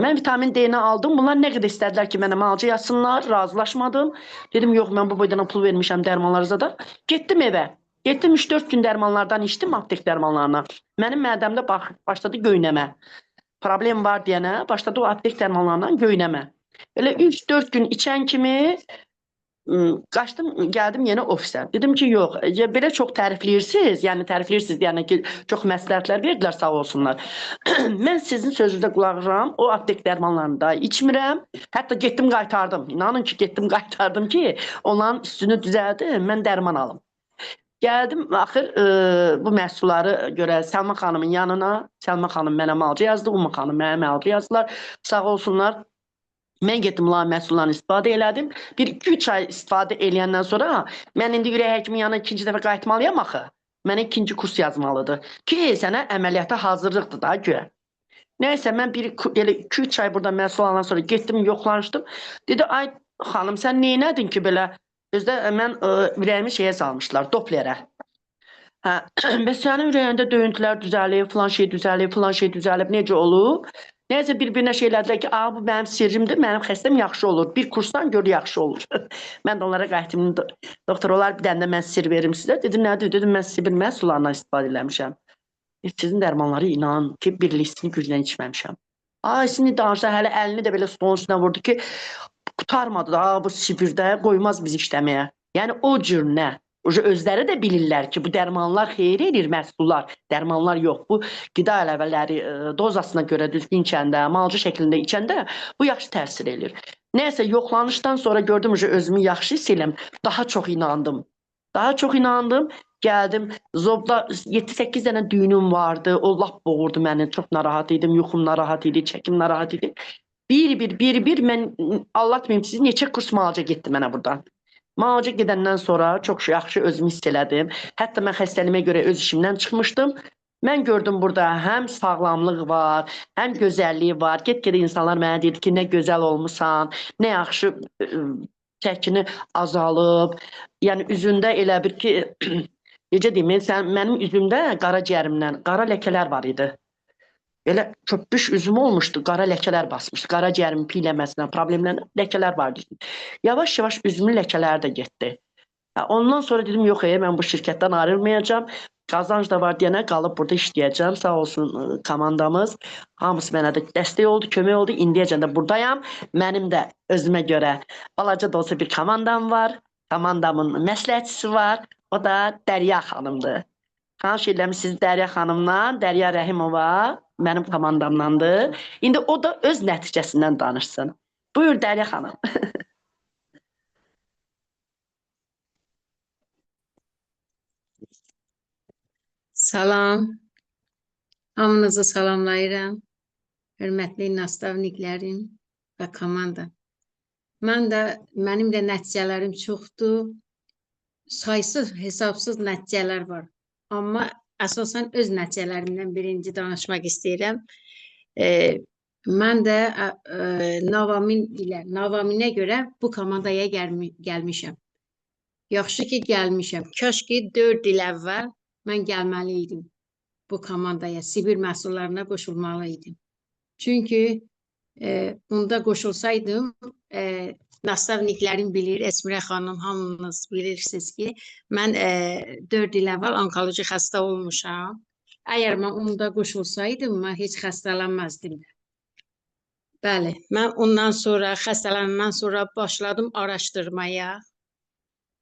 mən vitamin D-ni aldım, bunlar nə qədər istədilər ki, mənə malcı yazsınlar, razılaşmadım. Dedim, yox, mən bu boydana pul vermişəm dərmanlarıza da. Getdim evə, getdim 3-4 gün dərmanlardan içdim, aptek dərmanlarına. Mənim mədəmdə başladı göynəmə. Problem var deyənə, başladı o aptek dərmanlarından göynəmə. Elə 3-4 gün içən kimi qaçdım, gəldim yenə ofisə. Dedim ki, yox, belə çox tərifləyirsiniz, yəni ki, çox məsləhətlər verdilər, sağ olsunlar. Mən sizin sözünüzə qulaq asıram, o aptek dərmanlarını da içmirəm. Hətta getdim, qaytardım. İnanın ki, getdim, qaytardım ki, onların üstünü düzəldim, mən dərman alım. Gəldim, axır bu məhsulları görə Səlmə xanımın yanına, Səlmə xanım mənə malcı yazdı, Umma xanım mənə malcı yazdılar, sağ olsunlar. Mən getdim, məhsullarını istifadə elədim. 1-2-3 ay istifadə eləyəndən sonra, mən indi ürək həkimin yanına ikinci dəfə qayıtmalıyam axı. Mənə ikinci kurs yazmalıdır ki, sənə əməliyyata hazırlıqdır da, görə. Nəysə, mən 2-3 ay burada məhsul alandan sonra getdim, yoxlanışdım. Dedi, ay xanım, sən neynədin ki, belə? Özdə mən ürəyimi şeyə salmışlar, Dopplerə. Bəs sənin ürəyində döyüntülər düzəlib, filan şey düzəlib, necə olub? Nəyəcə bir-birinə şeylədilər ki, bu mənim sirrimdir, mənim xəstəm yaxşı olur. Bir kursdan gör yaxşı olur. Mən də onlara qayıtdım, doktor olar, bir dənə də mən sir verim sizə. Dedim, nədir? Dedim, mən sivir məhsullarından istifadə eləmişəm. Sizin dərmanları inan ki, birlikçini güclə içməmişəm. Sizin danışsa hələ əlini də belə stolun üstünə vurdu ki, qutarmadı da, bu sibirdə qoymaz biz işləməyə. Yəni o cür nə? Özləri də bilirlər ki, bu dərmanlar xeyir edir, məhsullar, dərmanlar yox. Bu qida əlavələri dozasına görə düzgün içəndə, malcı şəklində içəndə bu yaxşı təsir edir. Nəyəsə, yoxlanışdan sonra gördüm, özümü yaxşı hiss eləm, daha çox inandım. Gəldim, Zobda 7-8 dənə düyünüm vardı, o lap boğurdu məni, çox narahat idim, yuxum narahat idi, çəkim narahat idi. Bir, mən anlatmayayım sizi, neçə kurs malca getdi mənə buradan. Malca gedəndən sonra çox yaxşı özümü hiss elədim. Hətta mən xəstəliyimə görə öz işimdən çıxmışdım. Mən gördüm burada həm sağlamlıq var, həm gözəlliyi var. Get-gedə insanlar mənə deyir ki, nə gözəl olmusan, nə yaxşı çəkini azalıb. Yəni üzündə elə bir ki, necə deyim, mənim üzümdə qaraciyərimdən qara ləkələr var idi. Elə köpüş üzüm olmuşdu, qara ləkələr basmışdı. Qaraciyərimin piyləməsindən, problemlərlə ləkələr vardı. Yavaş-yavaş üzümün ləkələri də getdi. Ondan sonra dedim yox, mən bu şirkətdən ayrılmayacağam. Qazanc da var deyənə qalıb burada işləyəcəm. Sağ olsun komandamız. Hamısı mənə də dəstək oldu, kömək oldu. İndiyəcən də buradayam. Mənim də özümə görə balaca da olsa bir komandam var. Komandamın məsləhətçisi var. O da Dərya xanımdır. Tanış eləmişsiniz Dərya xanımla. Dərya Rəhimova mənim komandamdandır. İndi o da öz nəticəsindən danışsın. Buyur Dərya xanım. Salam, hamınızı salamlayıram. Hörmətli nastavniklərim və komanda. Mənim də nəticələrim çoxdur. Saysız, hesabsız nəticələr var. Amma əsasən öz nəticələrimdən birinci danışmaq istəyirəm. Mən də Navaminə görə bu komandaya gəlmişəm. Yaxşı ki, gəlmişəm. Kaş ki, 4 il əvvəl mən gəlməli idim bu komandaya, Sibir məhsullarına qoşulmalı idim. Çünki bunda qoşulsaydım, nastavniklərim bilir, Esmirə xanım, hamınız bilirsiniz ki, mən 4 il əvvəl onkoloji xəstə olmuşam. Əgər mən onda qoşulsaydım, mən heç xəstələnməzdim. Bəli, mən ondan sonra, xəstələnəndən sonra başladım araşdırmaya.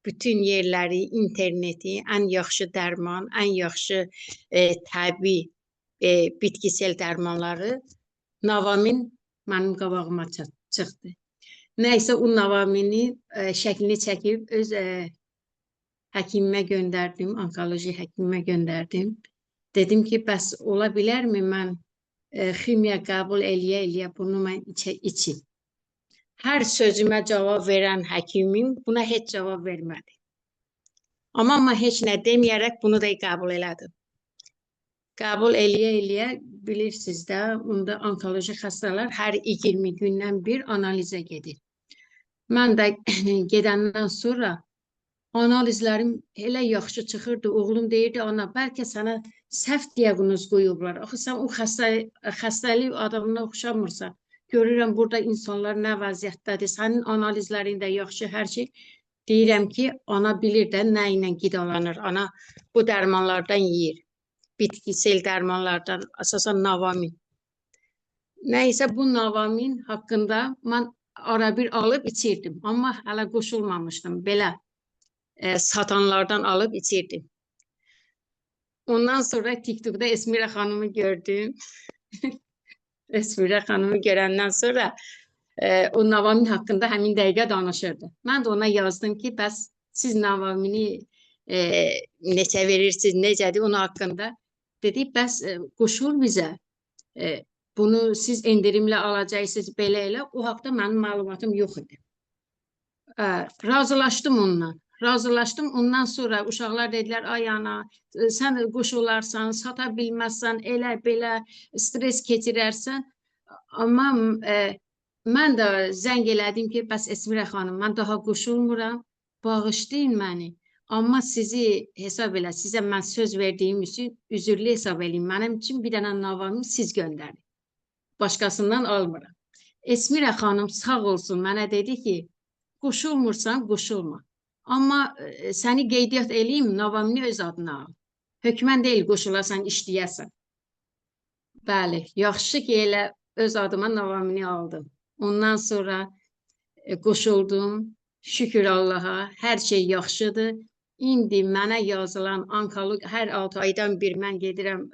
Bütün yerləri, interneti, ən yaxşı dərman, ən yaxşı təbii bitkisel dərmanları Navamin mənim qabağıma çıxdı. Nəysə o Navamini şəklini çəkib öz həkimimə göndərdim, onkoloji həkimimə göndərdim. Dedim ki, bəs ola bilərmi mən ximiya qəbul eləyə bunu mən içim. Hər sözümə cavab verən həkimim buna heç cavab vermədi. Amma mən heç nə deməyərək bunu da qəbul elədim. Qəbul eləyə bilirsiniz də, onda onkoloji xəstələr hər 20 gündən bir analizə gedir. Mən də gedəndən sonra analizlərim elə yaxşı çıxırdı. Oğlum deyirdi, ana, bəlkə sənə səhv diaqnoz qoyublar. Axı, sən o xəstəlik adamına oxşamırsan. Görürəm, burada insanlar nə vəziyyətdədir, sənin analizlərin də yaxşı, hər şey. Deyirəm ki, ana bilir də nə ilə qidalanır, ana bu dərmanlardan yeyir. Bitkisel dərmanlardan, əsasən Navamin. Nəysə, bu Navamin haqqında mən ara bir alıb içirdim, amma hələ qoşulmamışdım, belə satanlardan alıb içirdim. Ondan sonra TikTok'da Esmirə xanımı gördüm. Esmirə xanımı görəndən sonra o Navamin haqqında həmin dəqiqə danışırdı. Mən də ona yazdım ki, bəs siz Navamini neçə verirsiniz, necədir onun haqqında? Dedi, bəs qoşul bizə, bunu siz endirimlə alacaqsınız, belə elə. O haqda mənim məlumatım yox idi. Razılaşdım onunla. Razılaşdım, ondan sonra uşaqlar dedilər, ay ana, sən qoşularsan, sata bilməzsən, elə belə stres keçirərsən. Amma mən də zəng elədim ki, bəs Esmirə xanım, mən daha qoşulmuram, bağışlayın məni. Amma sizi hesab elə, sizə mən söz verdiyim üçün üzürlü hesab edin. Mənim üçün bir dənə Navamin siz göndərin. Başqasından almıram. Esmirə xanım sağ olsun mənə dedi ki, qoşulmursan, qoşulma. Amma səni qeydiyyat eləyim, Navamini öz adına al. Hökmən deyil, qoşulasan, işləyəsən. Bəli, yaxşı ki, elə öz adıma Navamini aldım. Ondan sonra qoşuldum, şükür Allaha, hər şey yaxşıdır. İndi mənə yazılan onkolog, hər 6 aydan bir mən gedirəm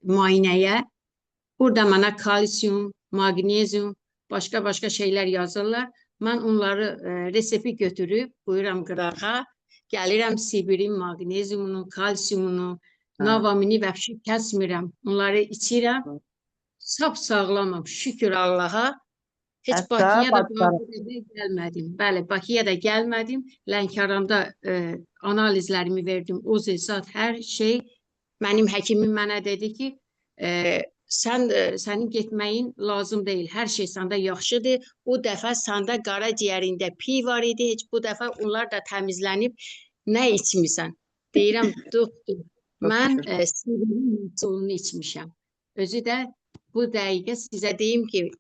müayinəyə. Burada mənə kalsium, magnezium, başqa şeylər yazırlar. Mən onları resepti götürüb, buyuram qırağa, gəlirəm Sibirin magneziumunu, kalsiumunu, Navamini vəbşi kəsmirəm. Onları içirəm, sap sağlamam, şükür Allaha. Heç Bakıya da gəlmədim. Bəli, Bakıya da gəlmədim. Lənkəranda analizlərimi verdim. O zat, hər şey. Mənim həkimim mənə dedi ki, sənin getməyin lazım deyil. Hər şey səndə yaxşıdır. O dəfə səndə qaraciyərində pi var idi. Heç bu dəfə onlar da təmizlənib. Nə içmirsən? Deyirəm, doktor, mən Sibirin məhsulunu içmişəm. Özü də bu dəqiqə sizə deyim ki,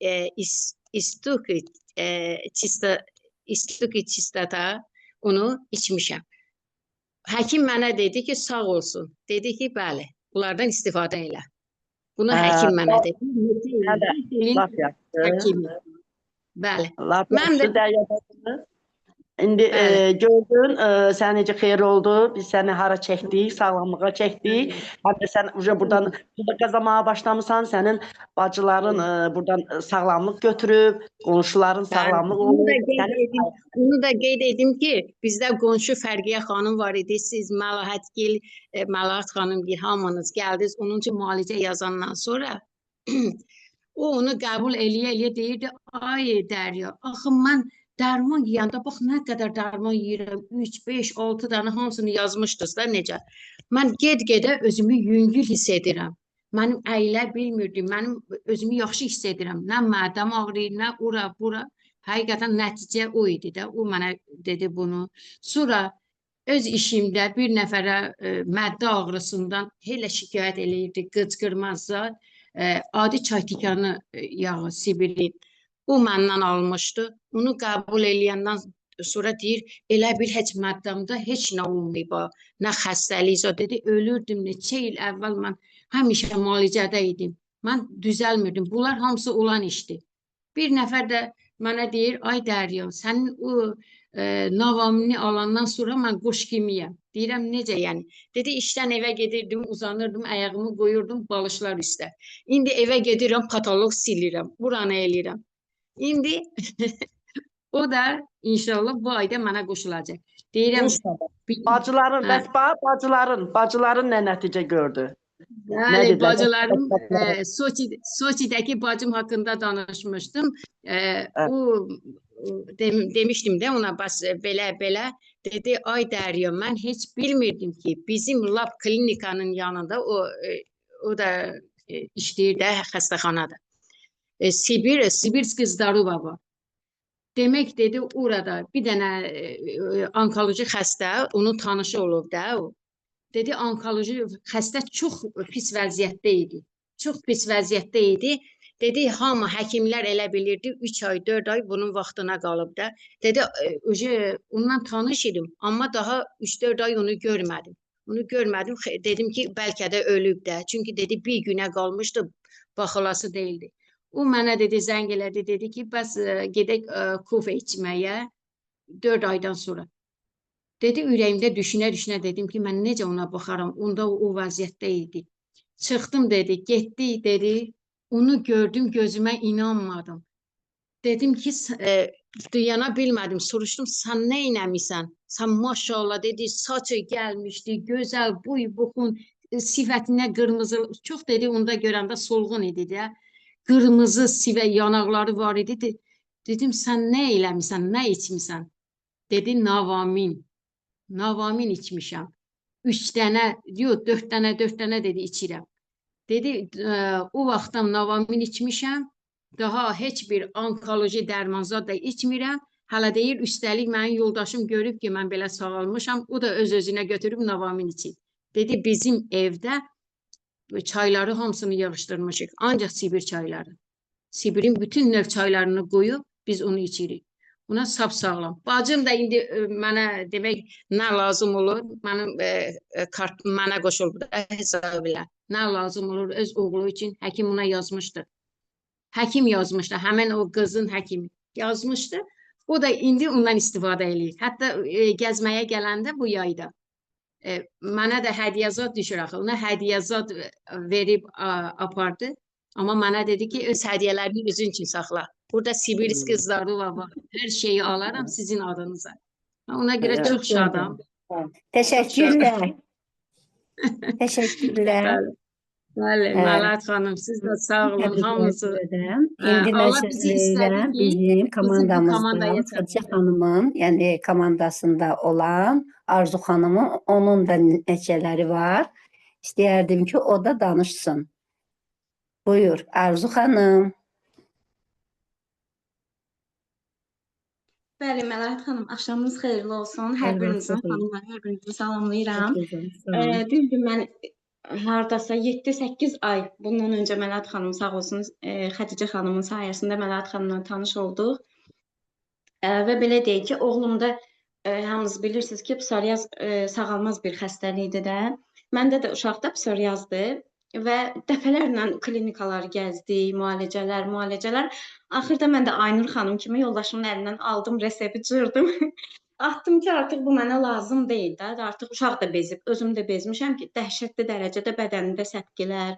istuki çistata onu içmişəm. həkim mənə dedi ki, sağ olsun. Dedi ki, bəli, bunlardan istifadə elə. Bunu Hə, həkim mənə dedi. Bəli, Dilin lap yaxşı. həkimi. Bəli. Lap Mən yaxşı də Dərya. İndi bəli. gördün, sən necə xeyir oldu. Biz səni hara çəkdik, sağlamlığa çəkdik. Həm də sən buradan pul qazanmağa başlamısan, sənin bacıların buradan sağlamlıq götürüb, qonşuların sağlamlıq Bunu da olub. qeyd edim. Bunu da qeyd edim ki, bizdə qonşu Fərqiyə xanım var idi. Siz Məlahətgil, Məlahət xanımgil hamınız gəldiniz. 10-cu müalicə yazandan sonra o onu qəbul eləyə deyirdi, ay Dərya, axı mən dərman yeyəndə bax nə qədər dərman yeyirəm, 3, 5, 6 dənə hamısını yazmışdınız da necə. Mən get-gedə özümü yüngül hiss edirəm. Mənim əylə bilmirdim, mənim özümü yaxşı hiss edirəm. Nə mədəm ağrıyır, nə ura, bura. Həqiqətən nəticə o idi də, o mənə dedi bunu. Sonra öz işimdə bir nəfərə məddə ağrısından elə şikayət eləyirdi, qıcqırmazsa, adi çaytikanı yağı, Sibirin. O məndən almışdı. Onu qəbul eləyəndən sonra deyir, elə bil heç məddəmdə heç nə olmayıb, nə xəstəlik. Dedi, ölürdüm, neçə il əvvəl mən həmişə müalicədə idim. Mən düzəlmirdim. Bunlar hamısı olan işdir. Bir nəfər də mənə deyir, ay Dərya, sənin o navamini alandan sonra mən quş kimiyəm. Deyirəm, necə yəni? Dedi, işdən evə gedirdim, uzanırdım, ayağımı qoyurdum balışlar üstə. İndi evə gedirəm, patolog silirəm, buranı eləyirəm. İndi o da inşallah bu ayda mənə qoşulacaq. Deyirəm, Bacıların, bəs bacıların nə nəticə gördü? bəli, bacılarım, Soçidəki bacım haqqında danışmışdım. O demişdim də ona, bəs belə, dedi, ay Dərya, mən heç bilmirdim ki, bizim lab klinikanın yanında, o da işləyir də xəstəxanada. Sibirski Zdarova var. Demək dedi, orada bir dənə onkoloji xəstə, onun tanışı olub da o. Dedi, onkoloji xəstə çox pis vəziyyətdə idi. Çox pis vəziyyətdə idi. Dedi, hamı həkimlər elə bilirdi, 3 ay, 4 ay bunun vaxtına qalıb da. Dedi, ondan tanış idim, amma daha 3-4 ay onu görmədim. Onu görmədim, dedim ki, bəlkə də ölüb də. Çünki dedi, bir günə qalmışdı, baxılası deyildi. O mənə dedi, zəng elədi, dedi ki, bəs gedək kofe içməyə 4 aydan sonra. Dedi, ürəyimdə düşünə-düşünə dedim ki, mən necə ona baxaram, onda o vəziyyətdə idi. Çıxdım dedi, getdi dedi, onu gördüm, gözümə inanmadım. Dedim ki, duyana bilmədim, soruşdum, sən nə eləmişsən? Sən maşallah dedi, saçı gəlmişdi, gözəl, buy, buxun, sifətinə qırmızı, çox dedi, onda görəndə solğun idi də. Qırmızı sivə yanaqları var idi. Dedim, sən nə eləmişsən, nə içmişsən? Dedi, navamin. Navamin içmişəm. 3 dənə, yox, 4 dənə dedi, içirəm. Dedi, o vaxtdan navamin içmişəm. Daha heç bir onkoloji dərmanzad da içmirəm. Hələ deyir, üstəlik mənim yoldaşım görüb ki, mən belə sağalmışam. O da öz-özünə götürüb navamin içir. Dedi, bizim evdə çayları hamısını yığışdırmışıq. Ancaq Sibir çayları. Sibirin bütün növ çaylarını qoyub biz onu içirik. Ona sap-sağlam. Bacım da indi mənə demək nə lazım olur? Mənim mənə qoşulub da hesab elə. Nə lazım olur öz oğlu üçün? Həkim ona yazmışdı. Həkim yazmışdı. Həmin o qızın həkimi yazmışdı. O da indi ondan istifadə eləyir. Hətta gəzməyə gələndə bu yayda. Mənə də hədiyyəzad düşür axı. Ona hədiyyəzad verib apardı. Amma mənə dedi ki, öz hədiyyələrini özün üçün saxla. Burada Sibirski Zdarova var. Hər şeyi alaram sizin adınıza. Ona görə çox şadam. Təşəkkürlər. Təşəkkürlər. Bəli, Məlahət xanım, siz də sağ olun, hamınızı. İndi mən söz verirəm bizim komandamızdan Xədicə xanımın, yəni komandasında olan Arzu xanımın, onun da nəticələri var. İstəyərdim ki, o da danışsın. Buyur, Arzu xanım. Bəli, Məlahət xanım, axşamınız xeyirli olsun. Hər birinizin xanımlar, hər birinizi salamlayıram. Düzdür, mən hardasa 7-8 ay bundan öncə Məlahət xanım sağ olsun, Xədicə xanımın sayəsində Məlahət xanımla tanış olduq. Və belə deyək ki, oğlumda hamınız bilirsiniz ki, psoriaz sağalmaz bir xəstəlikdir də. Məndə də uşaqda psoriazdır və dəfələrlə klinikalar gəzdik, müalicələr. Axırda mən də Aynur xanım kimi yoldaşımın əlindən aldım, resepti cırdım. Atdım ki, artıq bu mənə lazım deyil də. Artıq uşaq da bezib, özüm də bezmişəm ki, dəhşətli dərəcədə bədənimdə səpgilər.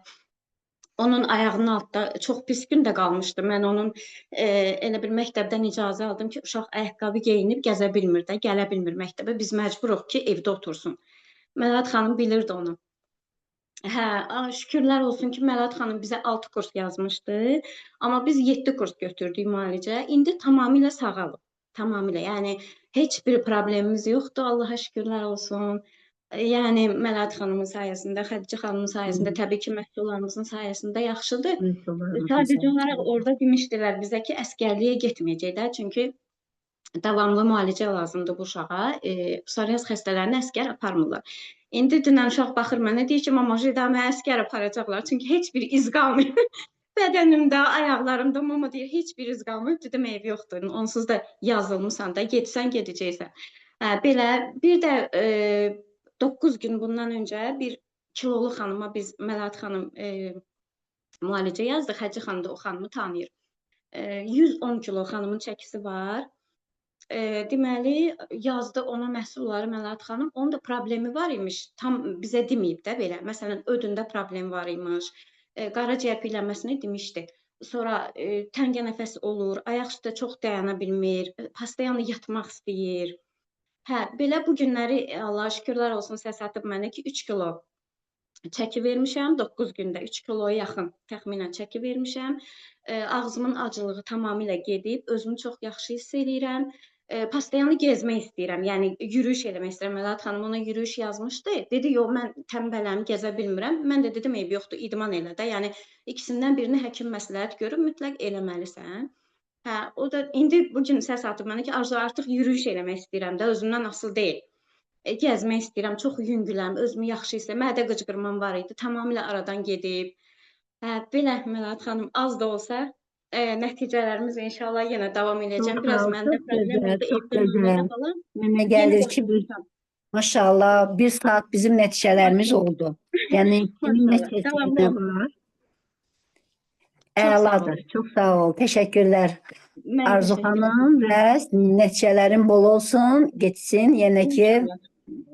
Onun ayağının altında çox pis gün də qalmışdı. Mən onun elə bir məktəbdən icazə aldım ki, uşaq ayaqqabı geyinib gəzə bilmir də, gələ bilmir məktəbə. Biz məcburuq ki, evdə otursun. Məlahət xanım bilirdi onu. Hə, şükürlər olsun ki, Məlahət xanım bizə 6 kurs yazmışdı, amma biz 7 kurs götürdük müalicə. İndi tamamilə sağalıb. Tamamilə. Yəni heç bir problemimiz yoxdur. Allaha şükürlər olsun. Yəni Məlahət xanımın sayəsində, Xədicə xanımın sayəsində, təbii ki, məhsullarımızın sayəsində yaxşıdır. Sadəcə olaraq orada demişdilər bizə ki, əsgərliyə getməyəcək də, çünki davamlı müalicə lazımdır bu uşağa. Psoriaz xəstələrini əsgər aparmırlar. İndi dünən uşaq baxır mənə, deyir ki, mama, mənə əsgər aparacaqlar, çünki heç bir iz qalmıyor. Bədənimdə, ayaqlarımda, mama deyir, heç bir iz qalmıyor. Dedim, eyb yoxdur, onsuz da yazılmışsan da, getsən, gedəcəksən. Belə, bir də 9 gün bundan öncə bir kilolu xanıma biz, Məlahət xanım müalicə yazdıq, Həcə xanım da o xanımı tanıyır. 110 kilo xanımın çəkisi var. Deməli, yazdı ona məhsulları Məlahət xanım, onun da problemi var imiş, tam bizə deməyib də belə. Məsələn, ödündə problem var imiş, qaraciyər piyələnməsini demişdi. Sonra təngə nəfəs olur, ayaq üstə çox dayana bilmir, pastayanlı yatmaq istəyir. Hə, belə bu günləri Allaha şükürlər olsun səs atıb mənə ki, 3 kilo çəki vermişəm, 9 gündə 3 kiloya yaxın təxminən çəki vermişəm. Ağzımın acılığı tamamilə gedib, özümü çox yaxşı hiss edirəm. Pastayanlı gezmək istəyirəm, yəni yürüyüş eləmək istəyirəm. Məlahət xanım ona yürüyüş yazmışdı. Dedi, yox, mən tənbələm, gəzə bilmirəm. Mən də dedim, eyb yoxdur, idman elə də. Yəni ikisindən birini həkim məsləhət görüb mütləq eləməlisən. Hə, o da indi bu gün səs atıb mənə ki, Arzu, artıq yürüyüş eləmək istəyirəm də, özümdən asılı deyil. Gəzmək istəyirəm, çox yüngüləm, özümü yaxşı hiss edirəm. Mədə qıcqırmam var idi, tamamilə aradan gedib. Hə, belə Məlahət xanım, az da olsa nəticələrimiz inşallah yenə davam edəcəm. Biraz məndə problem oldu, evdə nənə falan. Mənə gəlir ki, maşallah, 1 saat bizim nəticələrimiz oldu. Yəni, nəticələrində var. Əladır, çox sağ ol, təşəkkürlər. Arzu xanım və nəticələrin bol olsun, getsin, yenə ki,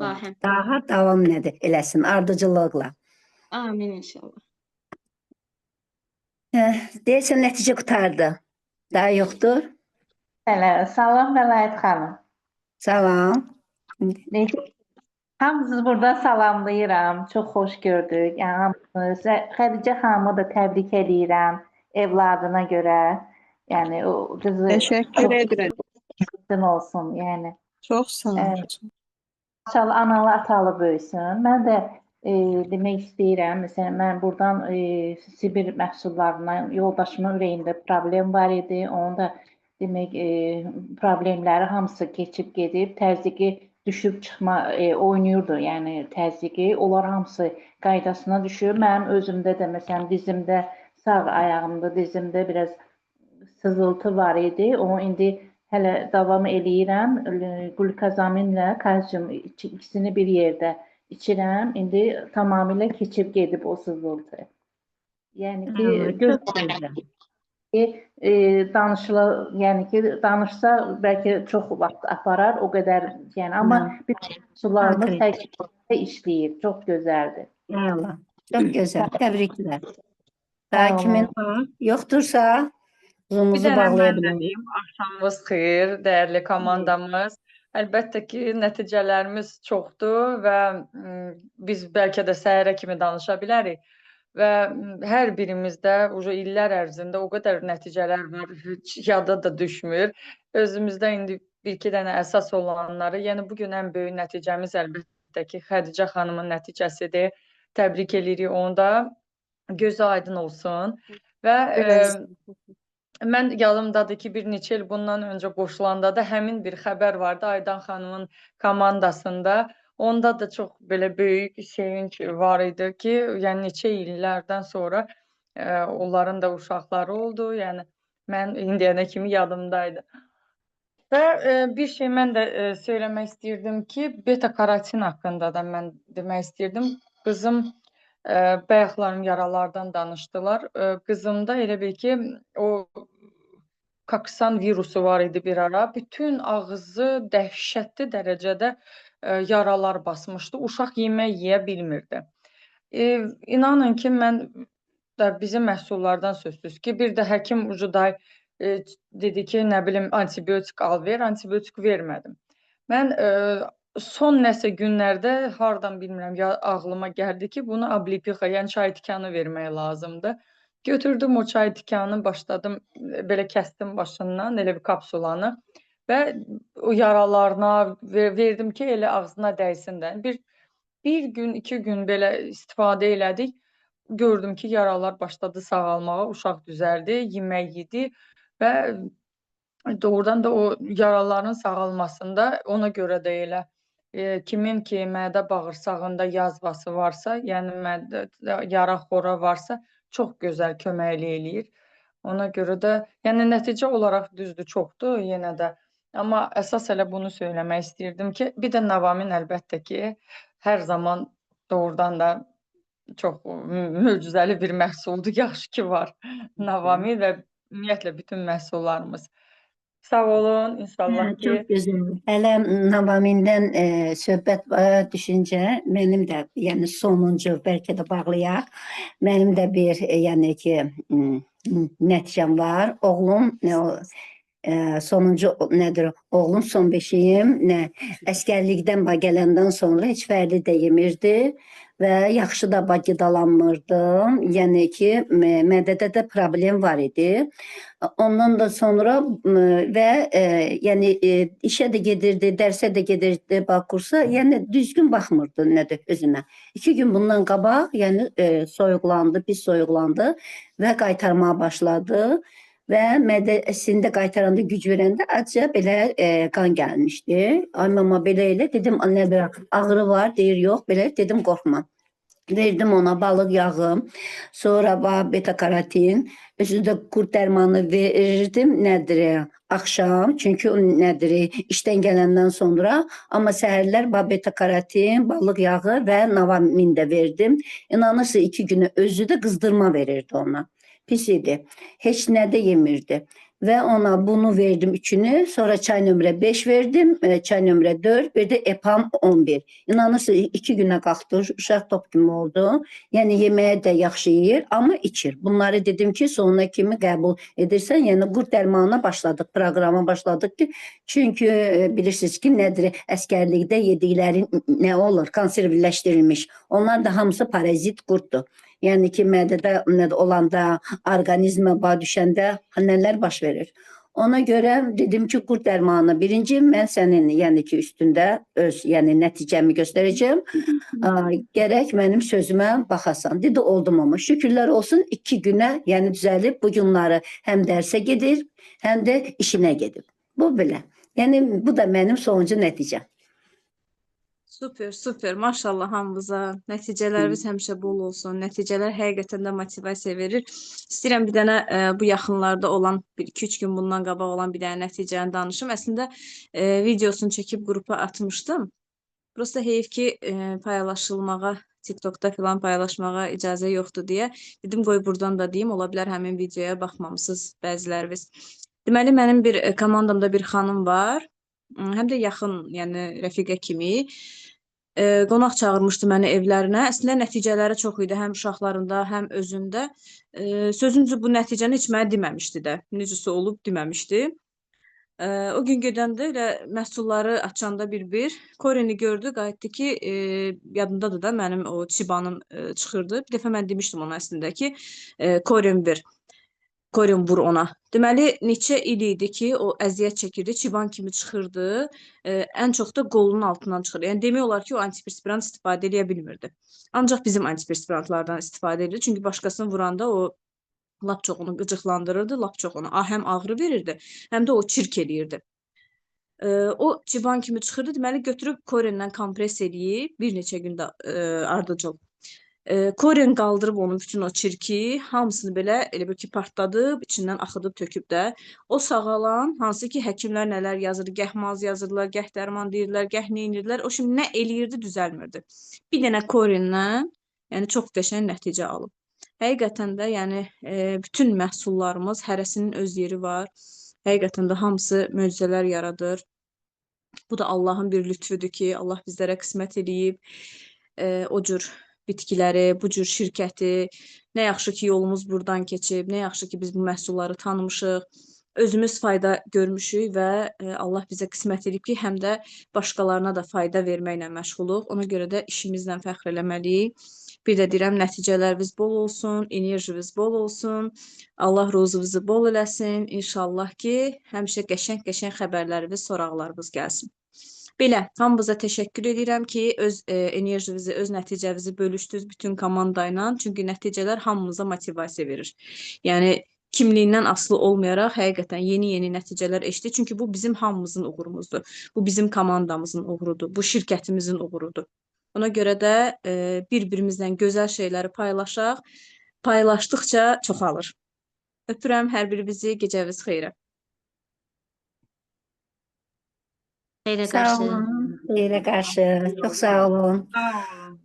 daha davam eləsin, ardıcıllıqla. Amin inşallah. Deyəsən, nəticə qutardı. Daha yoxdur? Salam Məlahət xanım. Salam. Hamınızı burada salamlayıram. Çox xoş gördük. Xədicə xanımı da təbrik edirəm evladına görə. Yəni o qızı Təşəkkür edirəm. olsun, yəni. Çox sağ ol. İnşallah analı atalı böyüsün. Mən də demək istəyirəm, məsələn, mən buradan Sibir məhsullarından yoldaşımın ürəyində problem var idi. Onun da demək problemləri hamısı keçib gedib, təzyiqi düşüb çıxma oynayırdı, yəni təzyiqi. Onlar hamısı qaydasına düşüb. Mənim özümdə də məsələn dizimdə, sağ ayağımda, dizimdə biraz sızıltı var idi. Onu indi hələ davam eləyirəm. Glutazaminlə kalsium ikisini bir yerdə içirəm. İndi tamamilə keçib gedib o sızıltı. Yəni ki, danışsa bəlkə çox vaxt aparar, o qədər, yəni, amma bir sularımız həqiqətən işləyir, çox gözəldir. Eyvallah, çox gözəl, təbriklər. Daha kimin var? Yoxdursa, Zoom'umuzu bağlaya bilərik. Axşamınız xeyir, dəyərli komandamız. Əlbəttə ki, nəticələrimiz çoxdur və biz bəlkə də səhərə kimi danışa bilərik. Və hər birimizdə illər ərzində o qədər nəticələr var, yada da düşmür. Özümüzdə indi bir-iki dənə əsas olanları, yəni bugün ən böyük nəticəmiz əlbəttə ki, Xədicə xanımın nəticəsidir. Təbrik edirik onu da. Gözü aydın olsun. Və mən yadımdadır ki, bir neçə il bundan öncə qoşulanda da həmin bir xəbər vardı Aydan xanımın komandasında. Onda da çox belə böyük sevinç var idi ki, yəni neçə illərdən sonra onların da uşaqları oldu. Yəni mən indiyənə kimi yadımdaydı. Və bir şey mən də söyləmək istəyirdim ki, beta karotin haqqında da mən demək istəyirdim. Qızım bayaqların yaralardan danışdılar. Qızımda elə bil ki, o kaksan virusu var idi bir ara. Bütün ağzı dəhşətli dərəcədə yaralar basmışdı. Uşaq yemək yeyə bilmirdi. İnanın ki, mən də bizim məhsullardan sözsüz ki, bir də həkim ucuday dedi ki, nə bilim, antibiotik al ver, antibiotik vermədim. Mən son nəsə günlərdə hardan bilmirəm, ya ağlıma gəldi ki, bunu ablipika, yəni çay tikanı vermək lazımdır. Götürdüm o çay tikanını, başladım, belə kəsdim başından, elə bir kapsulanı və o yaralarına verdim ki, elə ağzına dəysin də. Bir gün, 2 gün belə istifadə elədik. Gördüm ki, yaralar başladı sağalmağa, uşaq düzəldi, yemək yedi və doğrudan da o yaraların sağalmasında ona görə də elə kimin ki mədə bağırsağında yazvası varsa, yəni mədədə yara xora varsa, çox gözəl köməklik eləyir. Ona görə də, yəni nəticə olaraq düzdür, çoxdur yenə də. Amma əsas elə bunu söyləmək istəyirdim ki, bir də Navamin əlbəttə ki, hər zaman doğrudan da çox möcüzəli bir məhsuldur. Yaxşı ki var Navamin və ümumiyyətlə bütün məhsullarımız. Sağ olun, inşallah ki. Çok güzel. Hele Navaminden söhbət düşüncə, mənim də, yəni sonuncu bəlkə də bağlayaq. Mənim də bir, yəni ki, nəticəm var. Oğlum, sonuncu nədir? Oğlum son beşiyim, əskərlikdən gələndən sonra heç fərli də yemirdi və yaxşı da qidalanmırdım. Yəni ki, mədədə də problem var idi. Ondan da sonra və yəni işə də gedirdi, dərsə də gedirdi, kursa, yəni düzgün baxmırdı nədir özünə. 2 gün bundan qabaq, yəni soyuqlandı, pis soyuqlandı və qaytarmağa başladı. Və mədəsində qaytaranda, güc verəndə acı belə qan gəlmişdi. Ay mama belə elə, dedim, nə bir ağrı var, deyir, yox, belə, dedim, qorxma. Verdim ona balıq yağı, sonra beta karotin, özü də qurd dərmanı verirdim, nədir, axşam, çünki o nədir, işdən gələndən sonra, amma səhərlər beta karotin, balıq yağı və Navamin də verdim. İnanırsa 2 günü özü də qızdırma verirdi ona. Pis idi. Heç nə də yemirdi. Və ona bunu verdim 3'ünü, sonra çay nömrə 5 verdim, çay nömrə 4, bir də EPAM 11. İnanırsa 2 günə qalxdı, uşaq top kimi oldu. Yəni yeməyə də yaxşı yeyir, amma içir. Bunları dedim ki, sonuna kimi qəbul edirsən, yəni qurd dərmanına başladıq, proqrama başladıq ki, çünki bilirsiniz ki, nədir, əskərlikdə yediklərin nə olur, konservləşdirilmiş. Onlar da hamısı parazit qurddur. Yəni ki, mədədə olanda, orqanizmə düşəndə nələr baş verir. Ona görə dedim ki, qurd dərmanı birinci, mən sənin yəni ki, üstündə öz yəni nəticəmi göstərəcəm. Gərək mənim sözümə baxasan. Dedi, oldum ama. Şükürlər olsun 2 günə yəni düzəlib, bu günləri həm dərsə gedir, həm də işinə gedib. Bu belə. Yəni bu da mənim sonuncu nəticəm. Super, super. Maşallah hamımıza. Nəticələrimiz həmişə bol olsun. Nəticələr həqiqətən də motivasiya verir. İstəyirəm bir dənə bu yaxınlarda olan, 2-3 gün bundan qabaq olan bir dənə nəticəni danışım. Əslində videosunu çəkib qrupa atmışdım. Prosta heyif ki paylaşılmağa, TikTokda filan paylaşmağa icazə yoxdur deyə. Dedim, qoy buradan da deyim, ola bilər həmin videoya baxmamısınız bəziləriniz. Deməli, mənim bir komandamda bir xanım var. Həm də yaxın, yəni rəfiqə kimi. Qonaq çağırmışdı məni evlərinə. Əslində nəticələri çox idi, həm uşaqlarında, həm özündə. Sözüncə bu nəticəni heç mənə deməmişdi də. Necəsə olub deməmişdi. O gün gedəndə elə məhsulları açanda bir-bir Koreni gördü, qayıtdı ki, yadındadır da mənim o Chibanım çıxırdı. Bir dəfə mən demişdim ona əslində ki, Koren ver. Koren vur ona. Deməli, neçə il idi ki, o əziyyət çəkirdi, Chiban kimi çıxırdı, ən çox da qolunun altından çıxırdı. Yəni, demək olar ki, o antiperspirant istifadə edə bilmirdi. Ancaq bizim antiperspirantlardan istifadə edirdi. Çünki başqasını vuranda o lap çox onu qıcıqlandırırdı, lap çox ona həm ağrı verirdi, həm də o çirk eləyirdi. O Chiban kimi çıxırdı, deməli, götürüb Korendən kompres eləyib, bir neçə gündə ardıcıl. Koren qaldırıb onun bütün o çirki, hamısını belə elə bil ki partladıb, içindən axıdıb töküb də. O sağalan, hansı ki həkimlər nələr yazır, gəh maz yazırlar, gəh dərman deyirlər, gəh nə edirlər. O şimdi nə eləyirdi, düzəlmirdi. Bir dənə korendən, yəni çox qəşəng nəticə alıb. Həqiqətən də, yəni bütün məhsullarımız hərəsinin öz yeri var. Həqiqətən də hamısı möcüzələr yaradır. Bu da Allahın bir lütfüdür ki, Allah bizlərə qismət eləyib o cür bitkiləri, bu cür şirkəti. Nə yaxşı ki yolumuz buradan keçib, nə yaxşı ki biz bu məhsulları tanımışıq, özümüz fayda görmüşük və Allah bizə qismət edib ki, həm də başqalarına da fayda verməklə məşğuluq. Ona görə də işimizlə fəxr eləməliyik. Bir də deyirəm, nəticələriniz bol olsun, enerjiniz bol olsun. Allah ruzunuzu bol eləsin. İnşallah ki, həmişə qəşəng-qəşəng xəbərləriniz, soraqlarınız gəlsin. Belə, hamınıza təşəkkür edirəm ki, öz enerjinizi, öz nəticənizi bölüşdünüz bütün komanda ilə. Çünki nəticələr hamımıza motivasiya verir. Yəni, kimliyindən asılı olmayaraq həqiqətən yeni-yeni nəticələr eşidir. Çünki bu bizim hamımızın uğurumuzdur. Bu bizim komandamızın uğurudur. Bu şirkətimizin uğurudur. Ona görə də bir-birimizlə gözəl şeyləri paylaşaq. Paylaşdıqca çoxalır. Öpürəm hər birinizi, gecəniz xeyrə. Xeyrə Sağ qarşı. olun. Xeyrə qarşı. Çox sağ olun. Sağ olun.